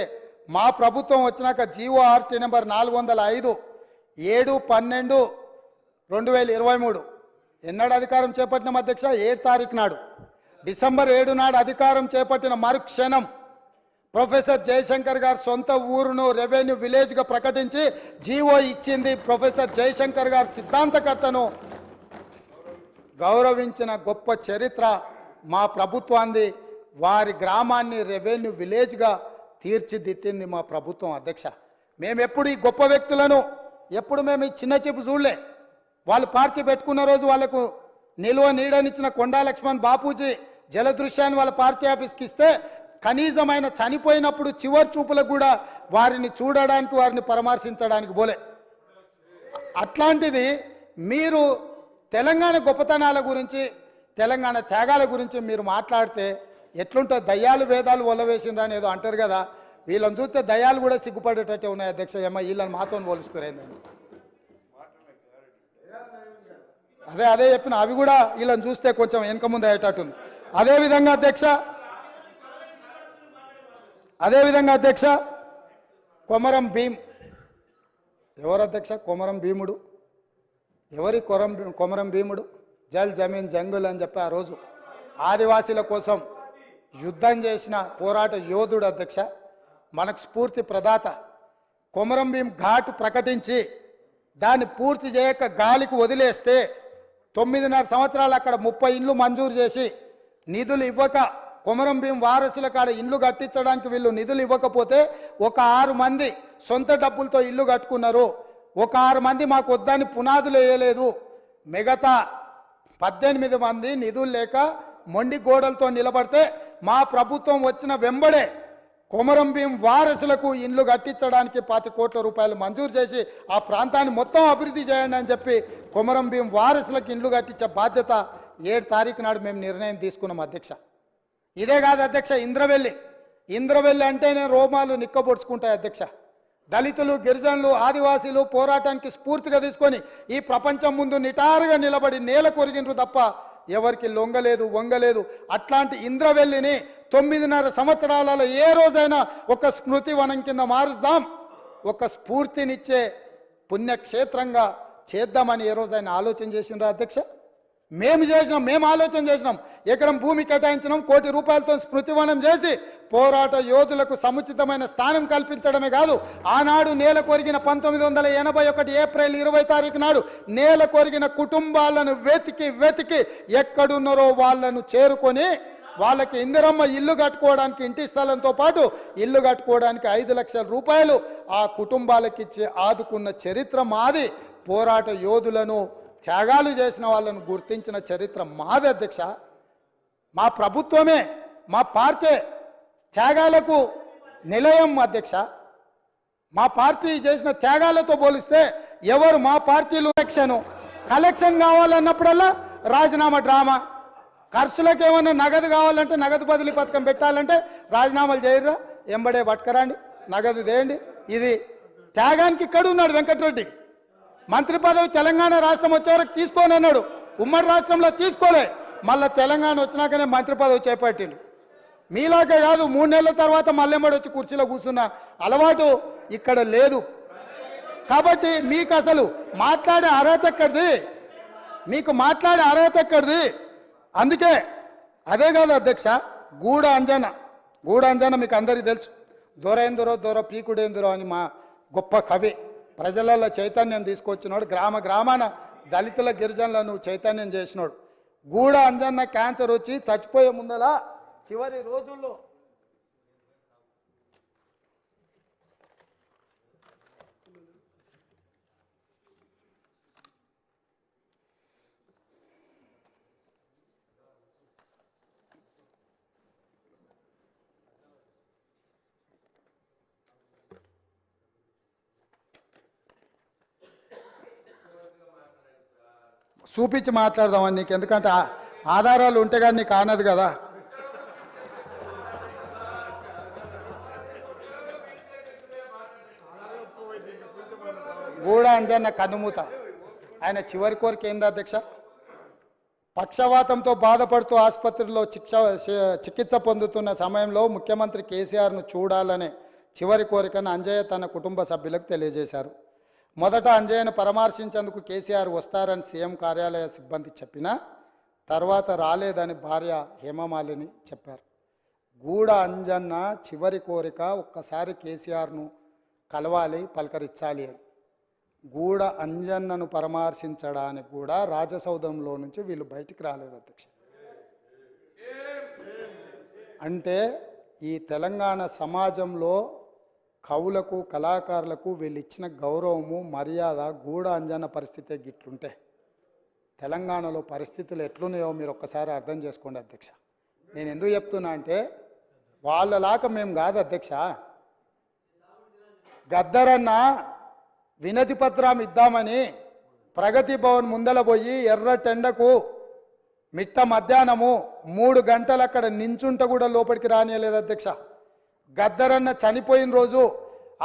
A: మా ప్రభుత్వం వచ్చినాక జీఓఆర్టీ నెంబర్ 405 7/12/2023 ఎన్నడు అధికారం చేపట్టిన అధ్యక్ష 7 తారీఖు నాడు డిసెంబర్ 7 నాడు అధికారం చేపట్టిన మరుక్షణం ప్రొఫెసర్ జయశంకర్ గారు సొంత ఊరును రెవెన్యూ విలేజ్గా ప్రకటించి జీవో ఇచ్చింది. ప్రొఫెసర్ జయశంకర్ గారు సిద్ధాంతకర్తను గౌరవించిన గొప్ప చరిత్ర మా ప్రభుత్వాన్ని. వారి గ్రామాన్ని రెవెన్యూ విలేజ్గా తీర్చిదిద్దింది మా ప్రభుత్వం అధ్యక్ష. మేము ఎప్పుడు ఈ గొప్ప వ్యక్తులను ఎప్పుడు మేము ఈ చిన్న చూపు చూడలే. వాళ్ళు పార్టీ పెట్టుకున్న రోజు వాళ్ళకు నిలువ నీడనిచ్చిన కొండా లక్ష్మణ్ బాపూజీ జలదృశ్యాన్ని వాళ్ళ పార్టీ ఆఫీస్కి ఇస్తే కనీసమైన చనిపోయినప్పుడు చివరి చూపులకు కూడా వారిని చూడడానికి వారిని పరామర్శించడానికి పోలే. అట్లాంటిది మీరు తెలంగాణ గొప్పతనాల గురించి తెలంగాణ త్యాగాల గురించి మీరు మాట్లాడితే ఎట్లుంటుంది? దయ్యాలు వేదాలు ఒలవేసిందని ఏదో అంటారు కదా, వీళ్ళని చూస్తే దయ్యాలు కూడా సిగ్గుపడేటట్టే ఉన్నాయి అధ్యక్ష. ఏమో వీళ్ళని మాతో పోలుస్తున్నారేందని అదే చెప్పిన, అవి కూడా వీళ్ళని చూస్తే కొంచెం వెనక ముందు అయ్యేటట్టుంది. అదేవిధంగా అధ్యక్ష కొమరం భీమ్ ఎవరు అధ్యక్ష? కొమరం భీముడు ఎవరి కొమరం భీముడు? జల్ జమీన్ జంగుల్ అని చెప్పి ఆ రోజు ఆదివాసీల కోసం యుద్ధం చేసిన పోరాట యోధుడు అధ్యక్ష. మనకు స్ఫూర్తి ప్రదాత. కొమరం భీం ఘాట్ ప్రకటించి దాన్ని పూర్తి చేయక గాలికి వదిలేస్తే 9.5 సంవత్సరాలు అక్కడ 30 ఇండ్లు మంజూరు చేసి నిధులు ఇవ్వక, కొమరం భీం వారసుల కాడ ఇండ్లు కట్టించడానికి వీళ్ళు నిధులు ఇవ్వకపోతే ఒక 6 మంది సొంత డబ్బులతో ఇల్లు కట్టుకున్నారు. ఒక 6 మంది మాకు వద్దని పునాదులు వేయలేదు. మిగతా 18 మంది నిధులు లేక మొండి గోడలతో నిలబడితే మా ప్రభుత్వం వచ్చిన వెంబడే కొమరం భీం వారసులకు ఇండ్లు కట్టించడానికి 25 కోట్ల రూపాయలు మంజూరు చేసి ఆ ప్రాంతాన్ని మొత్తం అభివృద్ధి చేయండి అని చెప్పి కొమరం భీం వారసులకు ఇండ్లు కట్టించే బాధ్యత 7 తారీఖు నాడు మేము నిర్ణయం తీసుకున్నాం అధ్యక్ష. ఇదే కాదు అధ్యక్ష, ఇంద్రవెల్లి అంటేనే రోమాలు నిక్కబొడుచుకుంటాయి అధ్యక్ష. దళితులు, గిరిజనులు, ఆదివాసీలు పోరాటానికి స్ఫూర్తిగా తీసుకొని ఈ ప్రపంచం ముందు నిటారుగా నిలబడి నేల కొరిగినరు తప్ప ఎవరికి లొంగలేదు, వంగలేదు. అట్లాంటి ఇంద్రవెల్లిని 9.5 సంవత్సరాలలో ఏ రోజైనా ఒక స్మృతి వనం కింద మారుద్దాం, ఒక స్ఫూర్తినిచ్చే పుణ్యక్షేత్రంగా చేద్దామని ఏ రోజైనా ఆలోచన చేసిండ్రా అధ్యక్ష? మేము ఆలోచన చేసినాం. ఎకరం భూమి కేటాయించినాం, 1 కోటి రూపాయలతో స్మృతివనం చేసి పోరాట యోధులకు సముచితమైన స్థానం కల్పించడమే కాదు, ఆనాడు నేల కొరిగిన 1981 ఏప్రిల్ 20 తారీఖు నాడు నేల కొరిగిన కుటుంబాలను వెతికి ఎక్కడున్నారో వాళ్ళను చేరుకొని వాళ్ళకి ఇందిరమ్మ ఇల్లు కట్టుకోవడానికి ఇంటి స్థలంతో పాటు ఇల్లు కట్టుకోవడానికి 5 లక్షల రూపాయలు ఆ కుటుంబాలకు ఇచ్చి ఆదుకున్న చరిత్ర మాది. పోరాట యోధులను, త్యాగాలు చేసిన వాళ్ళను గుర్తించిన చరిత్ర మాది అధ్యక్ష. మా ప్రభుత్వమే, మా పార్టీ త్యాగాలకు నిలయం అధ్యక్ష. మా పార్టీ చేసిన త్యాగాలతో పోలిస్తే ఎవరు మా పార్టీలో కలెక్షన్ కావాలన్నప్పుడల్లా రాజీనామా డ్రామా, ఖర్చులకు ఏమన్నా నగదు కావాలంటే నగదు బదిలీ పథకం పెట్టాలంటే రాజీనామాలు చేయరా, ఎంబడే పట్టుకరండి, నగదు దేయండి. ఇది త్యాగానికి ఇక్కడ ఉన్నాడు వెంకటరెడ్డి. మంత్రి పదవి తెలంగాణ రాష్ట్రం వచ్చే వరకు తీసుకోని అన్నాడు, ఉమ్మడి రాష్ట్రంలో తీసుకోలే, మళ్ళీ తెలంగాణ వచ్చినాకనే మంత్రి పదవి చేపట్టిండు. మీలాగే కాదు, 3 నెలల తర్వాత మళ్ళెమ్మడి వచ్చి కుర్చీలో కూర్చున్న అలవాటు ఇక్కడ లేదు. కాబట్టి మీకు అసలు మాట్లాడే అర్హత ఎక్కడిది? మీకు మాట్లాడే అర్హత ఎక్కడిది? అందుకే అదే కాదు అధ్యక్ష, గూడ అంజన మీకు అందరికీ తెలుసు. దొర పీకుడేందురో అని మా గొప్ప కవి, ప్రజలలో చైతన్యం తీసుకొచ్చినాడు, గ్రామాన దళితుల గిరిజనులను చైతన్యం చేసినాడు. గూడ అంజన్న క్యాన్సర్ వచ్చి చచ్చిపోయే ముందల చివరి రోజుల్లో చూపించి మాట్లాడదామని నీకు, ఎందుకంటే ఆధారాలు ఉంటే కానీ నీకు ఆనదు కదా. గూడ అంజన్న కన్నుమూత. ఆయన చివరి కోరిక ఏంది అధ్యక్ష? పక్షవాతంతో బాధపడుతూ ఆసుపత్రిలో చికిత్స పొందుతున్న సమయంలో ముఖ్యమంత్రి కేసీఆర్ను చూడాలనే చివరి కోరికను అంజయ్య తన కుటుంబ సభ్యులకు తెలియజేశారు. మొదట అంజయ్యను పరామర్శించేందుకు కేసీఆర్ వస్తారని సీఎం కార్యాలయ సిబ్బంది చెప్పినా తర్వాత రాలేదని భార్య హేమమాలిని చెప్పారు. గూడ అంజన్న చివరి కోరిక ఒక్కసారి కేసీఆర్ను కలవాలి, పలకరించాలి అని. గూడ అంజన్నను పరామర్శించడానికి కూడా రాజసౌధంలో నుంచి వీళ్ళు బయటికి రాలేదు అధ్యక్ష. అంటే ఈ తెలంగాణ సమాజంలో కవులకు, కళాకారులకు వీళ్ళు ఇచ్చిన గౌరవము, మర్యాద, గూడ అంజన్న పరిస్థితే గిట్లుంటే తెలంగాణలో పరిస్థితులు ఎట్లున్నాయో మీరు ఒక్కసారి అర్థం చేసుకోండి అధ్యక్ష. నేను ఎందుకు చెప్తున్నా అంటే వాళ్ళలాగా మేము కాదు అధ్యక్ష. గద్దరన్న వినతి పత్రం ఇద్దామని ప్రగతి భవన్ ముందల పోయి ఎర్రటెండకు మిట్ట మధ్యాహ్నము 3 గంటలు అక్కడ నించుంట కూడా లోపలికి రానియలేదు అధ్యక్ష. గద్దరన్న చనిపోయిన రోజు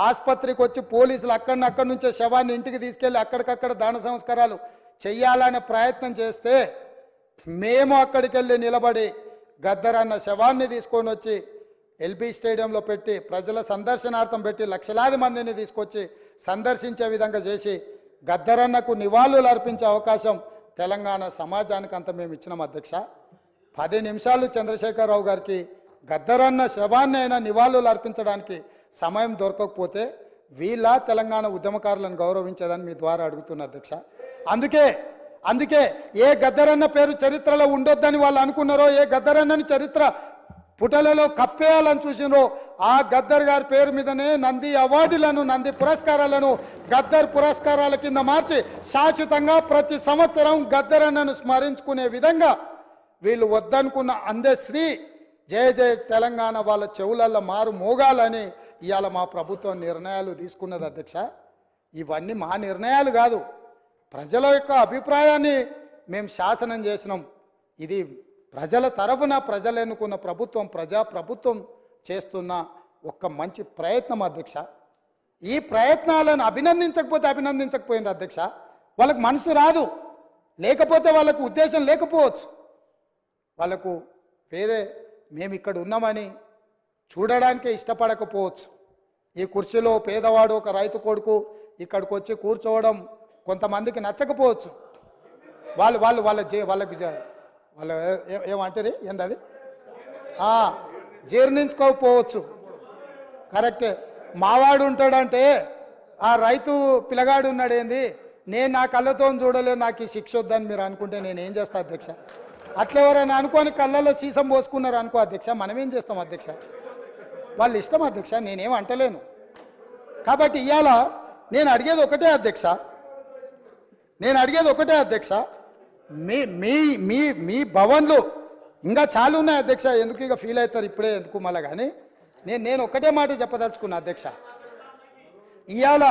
A: ఆసుపత్రికి వచ్చి పోలీసులు అక్కడి నుంచే శవాన్ని ఇంటికి తీసుకెళ్లి అక్కడికక్కడ దాన సంస్కారాలు చెయ్యాలనే ప్రయత్నం చేస్తే మేము అక్కడికి వెళ్ళి నిలబడి గద్దరన్న శవాన్ని తీసుకొని వచ్చి ఎల్బీ స్టేడియంలో పెట్టి ప్రజల సందర్శనార్థం పెట్టి లక్షలాది మందిని తీసుకొచ్చి సందర్శించే విధంగా చేసి గద్దరన్నకు నివాళులు అర్పించే అవకాశం తెలంగాణ సమాజానికి అంత మేము ఇచ్చినాం అధ్యక్ష. 10 నిమిషాలు చంద్రశేఖరరావు గారికి గద్దరన్న శవాన్ని అయినా నివాళులు అర్పించడానికి సమయం దొరకకపోతే వీళ్ళ తెలంగాణ ఉద్యమకారులను గౌరవించేదని మీ ద్వారా అడుగుతున్నా అధ్యక్ష. అందుకే ఏ గద్దరన్న పేరు చరిత్రలో ఉండొద్దని వాళ్ళు అనుకున్నారో, ఏ గద్దరన్నని చరిత్ర పుటలలో కప్పేయాలని చూసినో ఆ గద్దర్ గారి పేరు మీదనే నంది అవార్డులను, నంది పురస్కారాలను గద్దర్ పురస్కారాల కింద మార్చి శాశ్వతంగా ప్రతి సంవత్సరం గద్దరన్నను స్మరించుకునే విధంగా వీళ్ళు వద్దనుకున్న అందశ్రీ జయ జయ తెలంగాణ వాళ్ళ చెవులల్లో మారు మోగాలని ఇవాళ మా ప్రభుత్వం నిర్ణయాలు తీసుకున్నది అధ్యక్ష. ఇవన్నీ మా నిర్ణయాలు కాదు, ప్రజల యొక్క అభిప్రాయాన్ని మేము శాసనం చేసినాం. ఇది ప్రజల తరఫున ప్రజలు ఎన్నుకున్న ప్రభుత్వం, ప్రజాప్రభుత్వం చేస్తున్న ఒక మంచి ప్రయత్నం అధ్యక్ష. ఈ ప్రయత్నాలను అభినందించకపోయినారు అధ్యక్ష. వాళ్ళకు మనసు రాదు, లేకపోతే వాళ్ళకు ఉద్దేశం లేకపోవచ్చు, వాళ్ళకు వేరే మేము ఇక్కడ ఉన్నామని చూడడానికే ఇష్టపడకపోవచ్చు. ఈ కుర్చీలో పేదవాడు ఒక రైతు కొడుకు ఇక్కడికి వచ్చి కూర్చోవడం కొంతమందికి నచ్చకపోవచ్చు. వాళ్ళకి ఏమంటారు ఏంది జీర్ణించుకోకపోవచ్చు. కరెక్టే. మావాడు ఉంటాడంటే ఆ రైతు పిల్లగాడు ఉన్నాడు ఏంది, నేను నా కళ్ళతో చూడలేదు, నాకు ఈ శిక్ష వద్దని మీరు అనుకుంటే నేనేం చేస్తా అధ్యక్ష? అట్లా ఎవరైనా అనుకోని కళ్ళల్లో సీసం పోసుకున్నారు అనుకో అధ్యక్ష, మనమేం చేస్తాం అధ్యక్ష? వాళ్ళు ఇష్టం అధ్యక్ష, నేనేం అంటలేను. కాబట్టి ఇవాళ నేను అడిగేది ఒకటే అధ్యక్ష, మీ భవన్లు ఇంకా చాలా ఉన్నాయి అధ్యక్ష. ఎందుకు ఇక ఫీల్ అవుతారు ఇప్పుడే ఎందుకు మళ్ళా? కానీ నేను ఒకటే మాట చెప్పదలుచుకున్నా అధ్యక్ష. ఇవాళ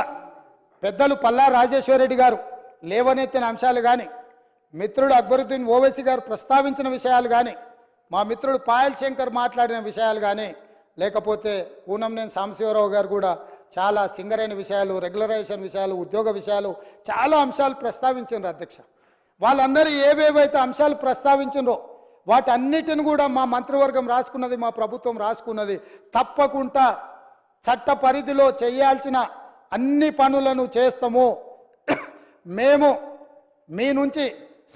A: పెద్దలు పల్లా రాజేశ్వరరెడ్డి గారు లేవనెత్తిన అంశాలు కానీ, మిత్రుడు అక్బరుద్దీన్ ఓవైసీ గారు ప్రస్తావించిన విషయాలు కానీ, మా మిత్రుడు పాయల్ శంకర్ మాట్లాడిన విషయాలు కానీ, లేకపోతే కూనంనేని సాంబశివరావు గారు కూడా చాలా సింగరైన విషయాలు, రెగ్యులరైజేషన్ విషయాలు, ఉద్యోగ విషయాలు, చాలా అంశాలు ప్రస్తావించారు అధ్యక్ష. వాళ్ళందరూ ఏవేవైతే అంశాలు ప్రస్తావించారో వాటన్నిటిని కూడా మా మంత్రివర్గం రాసుకున్నది, మా ప్రభుత్వం రాసుకున్నది. తప్పకుండా చట్ట పరిధిలో చేయాల్సిన అన్ని పనులను చేస్తాము. మేము మీ నుంచి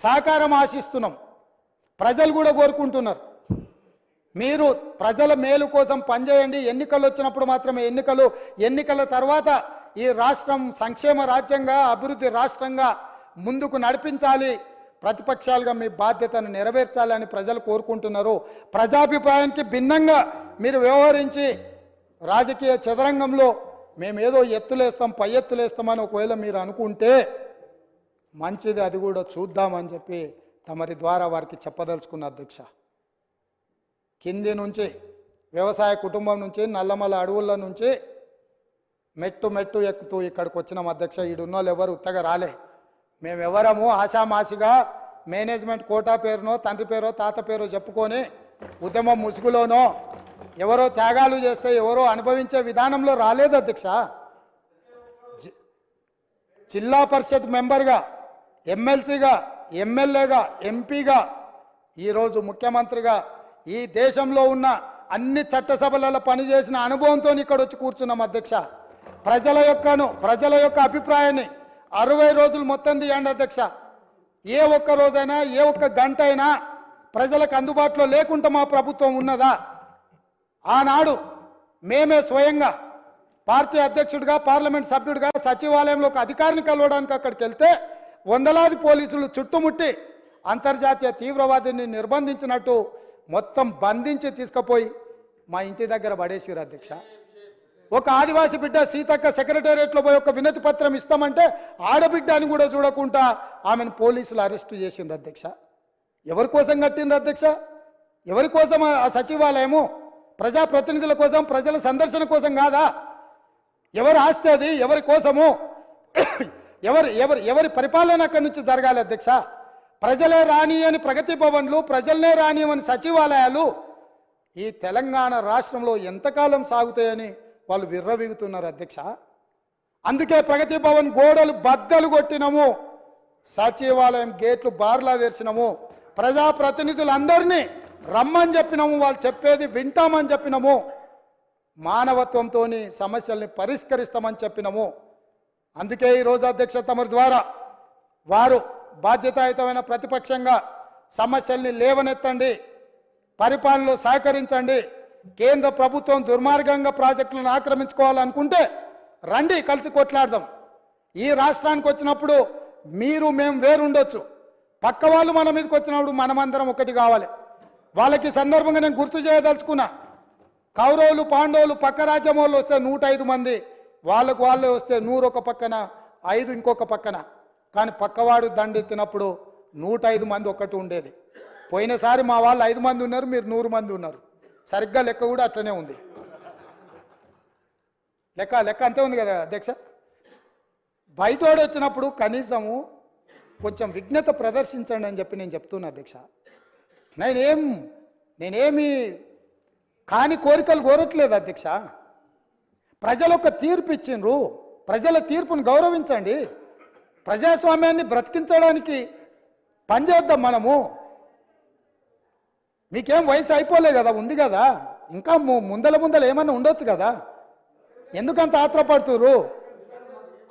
A: సహకారం ఆశిస్తున్నాం. ప్రజలు కూడా కోరుకుంటున్నారు, మీరు ప్రజల మేలు కోసం పనిచేయండి. ఎన్నికలు వచ్చినప్పుడు మాత్రమే ఎన్నికల తర్వాత ఈ రాష్ట్రం సంక్షేమ రాజ్యంగా, అభివృద్ధి రాష్ట్రంగా ముందుకు నడిపించాలి, ప్రతిపక్షాలుగా మీ బాధ్యతను నెరవేర్చాలని ప్రజలు కోరుకుంటున్నారు. ప్రజాభిప్రాయానికి భిన్నంగా మీరు వ్యవహరించి రాజకీయ చదరంగంలో మేమేదో ఎత్తులేస్తాం, పై ఎత్తులేస్తామని ఒకవేళ మీరు అనుకుంటే మంచిది, అది కూడా చూద్దామని చెప్పి తమరి ద్వారా వారికి చెప్పదలుచుకున్న అధ్యక్ష. కింది నుంచి వ్యవసాయ కుటుంబం నుంచి నల్లమల అడవుల నుంచి మెట్టు ఎక్కుతూ ఇక్కడికి వచ్చినాం అధ్యక్ష. ఈడున్న వాళ్ళు ఎవరు ఉత్తగా రాలే. మేమెవరము ఆశామాసిగా మేనేజ్మెంట్ కోటా పేరునో, తండ్రి పేరో, తాత పేరో చెప్పుకొని ఉద్యమం ముసుగులోనో ఎవరో త్యాగాలు చేస్తే ఎవరో అనుభవించే విధానంలో రాలేదు అధ్యక్ష. జిల్లా పరిషత్ మెంబర్గా, ఎమ్మెల్సీగా, ఎమ్మెల్యేగా, ఎంపీగా, ఈరోజు ముఖ్యమంత్రిగా ఈ దేశంలో ఉన్న అన్ని చట్టసభలలో పనిచేసిన అనుభవంతో ఇక్కడ వచ్చి కూర్చున్నాం అధ్యక్ష. ప్రజల యొక్క అభిప్రాయాన్ని 60 రోజులు మొత్తం తీయండి అధ్యక్ష. ఏ ఒక్క రోజైనా, ఏ ఒక్క గంట అయినా ప్రజలకు అందుబాటులో లేకుండా మా ప్రభుత్వం ఉన్నదా? ఆనాడు మేమే స్వయంగా పార్టీ అధ్యక్షుడిగా, పార్లమెంట్ సభ్యుడిగా సచివాలయంలో ఒక అధికారిని కలవడానికి అక్కడికి వెళ్తే వందలాది పోలీసులు చుట్టుముట్టి అంతర్జాతీయ తీవ్రవాదిని నిర్బంధించినట్టు మొత్తం బంధించి తీసుకుపోయి మా ఇంటి దగ్గర పడేసిరు అధ్యక్ష. ఒక ఆదివాసి బిడ్డ సీతక్క సెక్రటేరియట్లో పోయి ఒక వినతి పత్రం ఇస్తామంటే ఆడబిడ్డ అని కూడా చూడకుండా ఆమెను పోలీసులు అరెస్టు చేసిండ్రు అధ్యక్ష. ఎవరి కోసం కట్టిండ్రు అధ్యక్ష? ఎవరి కోసం ఆ సచివాలయము? ప్రజాప్రతినిధుల కోసం, ప్రజల సందర్శన కోసం కాదా? ఎవరి ఆస్తి అది? ఎవరి కోసము? ఎవరి పరిపాలన అక్కడి నుంచి జరగాలి అధ్యక్ష? ప్రజలే రాని అని ప్రగతి భవన్లు, ప్రజలనే రాని అని సచివాలయాలు ఈ తెలంగాణ రాష్ట్రంలో ఎంతకాలం సాగుతాయని వాళ్ళు విర్రవీగుతున్నారు అధ్యక్ష. అందుకే ప్రగతి భవన్ గోడలు బద్దలు కొట్టినము, సచివాలయం గేట్లు బార్లా తెరిచినము, ప్రజాప్రతినిధులందరినీ రమ్మని చెప్పినాము, వాళ్ళు చెప్పేది వింటామని చెప్పినాము, మానవత్వంతో సమస్యల్ని పరిష్కరిస్తామని చెప్పినాము. అందుకే ఈరోజు అధ్యక్ష తమరి ద్వారా వారు బాధ్యతాయుతమైన ప్రతిపక్షంగా సమస్యల్ని లేవనెత్తండి, పరిపాలనలో సహకరించండి. కేంద్ర ప్రభుత్వం దుర్మార్గంగా ప్రాజెక్టులను ఆక్రమించుకోవాలనుకుంటే రండి, కలిసి కొట్లాడదాం. ఈ రాష్ట్రానికి వచ్చినప్పుడు మీరు మేము వేరుండొచ్చు, పక్క వాళ్ళు మన మీదకి వచ్చినప్పుడు మనమందరం ఒకటి కావాలి. వాళ్ళకి సందర్భంగా నేను గుర్తు చేయదలుచుకున్నా, కౌరవులు పాండవులు పక్క రాజ్యం వాళ్ళు వస్తే 105 మంది, వాళ్ళకు వాళ్ళే వస్తే 100 ఒక పక్కన, 5 ఇంకొక పక్కన. కానీ పక్కవాడు దండెత్తినప్పుడు 105 మంది ఒక్కటి ఉండేది. పోయినసారి మా వాళ్ళు 5 మంది ఉన్నారు, మీరు 100 మంది ఉన్నారు. సరిగ్గా లెక్క కూడా అట్లనే ఉంది. లెక్క అంతే ఉంది కదా అధ్యక్ష. బయటోడు వచ్చినప్పుడు కనీసము కొంచెం విఘ్నత ప్రదర్శించండి అని చెప్పి నేను చెప్తున్నా అధ్యక్ష. నేనేమి కాని కోరికలు కోరట్లేదు అధ్యక్ష. ప్రజలు ఒక తీర్పు ఇచ్చిండ్రు, ప్రజల తీర్పును గౌరవించండి. ప్రజాస్వామ్యాన్ని బ్రతికించడానికి పనిచేద్దాం మనము. మీకేం వయసు అయిపోలే కదా, ఉంది కదా, ఇంకా ముందల ఏమన్నా ఉండొచ్చు కదా, ఎందుకంత ఆత్రపడుతుర్రు?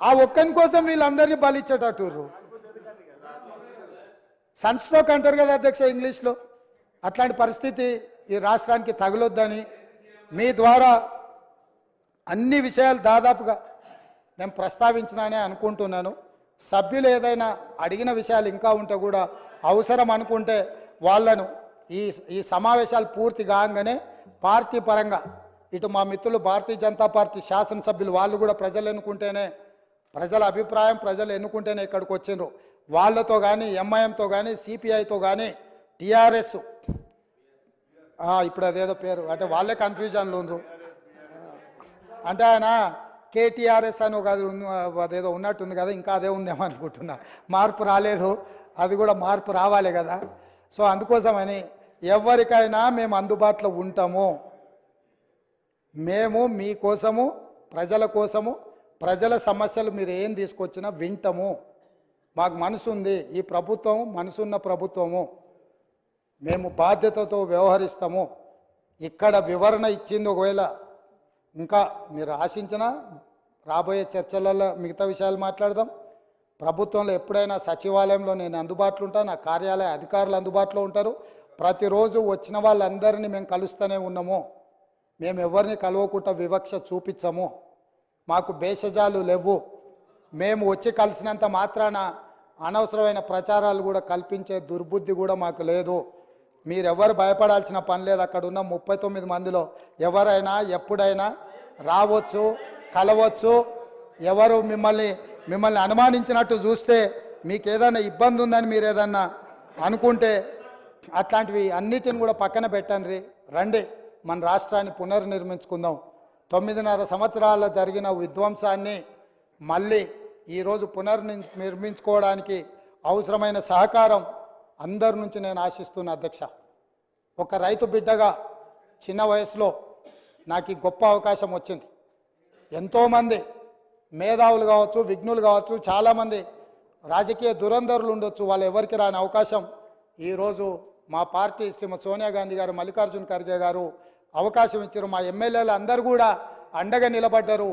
A: ఆ ఒక్కని కోసం వీళ్ళందరినీ బలిచ్చేటట్టుర్రు. సన్ స్ట్రోక్ అంటారు కదా అధ్యక్ష ఇంగ్లీష్లో. అట్లాంటి పరిస్థితి ఈ రాష్ట్రానికి తగలొద్దని మీ ద్వారా అన్ని విషయాలు దాదాపుగా నేను ప్రస్తావించినానే అనుకుంటున్నాను. సభ్యులు ఏదైనా అడిగిన విషయాలు ఇంకా ఉంటే కూడా అవసరం అనుకుంటే వాళ్ళను ఈ సమావేశాలు పూర్తి కాగానే పార్టీ పరంగా ఇటు మా మిత్రులు భారతీయ జనతా పార్టీ శాసనసభ్యులు వాళ్ళు కూడా ప్రజలు ఎన్నుకుంటేనే, ప్రజల అభిప్రాయం ప్రజలు ఎన్నుకుంటేనే ఇక్కడికి వచ్చిండ్రు. వాళ్ళతో కానీ, ఎంఐఎంతో కానీ, సిపిఐతో కానీ, టీఆర్ఎస్ ఇప్పుడు అదేదో పేరు అంటే వాళ్ళే కన్ఫ్యూజన్లు ఉండ్రు. అంటే ఆయన కేటీఆర్ఎస్ అని ఒక అదేదో ఉన్నట్టుంది కదా, ఇంకా అదే ఉందేమో అనుకుంటున్నా. మార్పు రాలేదు, అది కూడా మార్పు రావాలి కదా. సో అందుకోసమని ఎవరికైనా మేము అందుబాటులో ఉంటాము. మేము మీకోసము, ప్రజల కోసము, ప్రజల సమస్యలు మీరు ఏం తీసుకొచ్చినా వింటాము. మాకు మనసు ఉంది, ఈ ప్రభుత్వం మనసున్న ప్రభుత్వము, మేము బాధ్యతతో వ్యవహరిస్తాము. ఇక్కడ వివరణ ఇచ్చింది ఒకవేళ ఇంకా మీరు ఆశించినా రాబోయే చర్చలలో మిగతా విషయాలు మాట్లాడదాం. ప్రభుత్వంలో ఎప్పుడైనా సచివాలయంలో నేను అందుబాటులో ఉంటాను, నా కార్యాలయ అధికారులు అందుబాటులో ఉంటారు. ప్రతిరోజు వచ్చిన వాళ్ళందరినీ మేము కలుస్తూనే ఉన్నాము. మేము ఎవరిని కలవకుండా వివక్ష చూపించము, మాకు భేషజాలు లేవు. మేము వచ్చి కలిసినంత మాత్రాన అనవసరమైన ప్రచారాలు కూడా కల్పించే దుర్బుద్ధి కూడా మాకు లేదు. మీరెవరు భయపడాల్సిన పని లేదు. అక్కడ ఉన్న 39 మందిలో ఎవరైనా ఎప్పుడైనా రావచ్చు, కలవచ్చు. ఎవరు మిమ్మల్ని అనుమానించినట్టు చూస్తే, మీకు ఏదైనా ఇబ్బంది ఉందని మీరు ఏదన్నా అనుకుంటే అట్లాంటివి అన్నిటిని కూడా పక్కన పెట్టండి. రండి, మన రాష్ట్రాన్ని పునర్నిర్మించుకుందాం. 9.5 సంవత్సరాల జరిగిన విధ్వంసాన్ని మళ్ళీ ఈరోజు పునర్నిర్మించుకోవడానికి అవసరమైన సహకారం అందరి నుంచి నేను ఆశిస్తున్నా అధ్యక్ష. ఒక రైతు బిడ్డగా చిన్న వయసులో నాకు ఈ గొప్ప అవకాశం వచ్చింది. ఎంతోమంది మేధావులు కావచ్చు, విఘ్నులు కావచ్చు, చాలామంది రాజకీయ దురంధరులు ఉండొచ్చు, వాళ్ళు ఎవరికి రాని అవకాశం ఈరోజు మా పార్టీ శ్రీమతి సోనియా గాంధీ గారు, మల్లికార్జున ఖర్గే గారు అవకాశం ఇచ్చారు. మా ఎమ్మెల్యేలు అందరూ కూడా అండగా నిలబడ్డారు.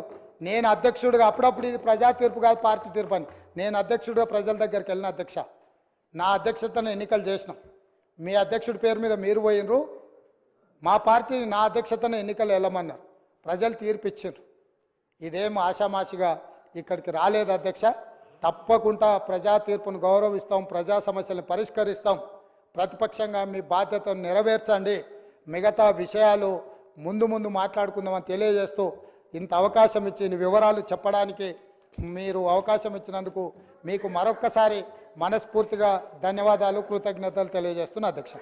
A: నేను అధ్యక్షుడిగా, అప్పుడప్పుడు ఇది ప్రజా తీర్పు కాదు పార్టీ తీర్పు అని, నేను అధ్యక్షుడిగా ప్రజల దగ్గరికి వెళ్ళిన అధ్యక్ష. నా అధ్యక్షతను ఎన్నికలు చేసినాం. మీ అధ్యక్షుడి పేరు మీద మీరు పోయినరు, మా పార్టీ నా అధ్యక్షతను ఎన్నికలు వెళ్ళమన్నారు. ప్రజలు తీర్పు ఇచ్చారు. ఇదేం ఆషామాషిగా ఇక్కడికి రాలేదు అధ్యక్ష. తప్పకుండా ప్రజా తీర్పును గౌరవిస్తాం, ప్రజా సమస్యలను పరిష్కరిస్తాం. ప్రతిపక్షంగా మీ బాధ్యతను నెరవేర్చండి. మిగతా విషయాలు ముందు మాట్లాడుకుందామని తెలియజేస్తూ ఇంత అవకాశం ఇచ్చి వివరాలు చెప్పడానికి మీరు అవకాశం ఇచ్చినందుకు మీకు మరొక్కసారి మనస్ఫూర్తిగా ధన్యవాదాలు, కృతజ్ఞతలు తెలియజేస్తున్నా అధ్యక్ష.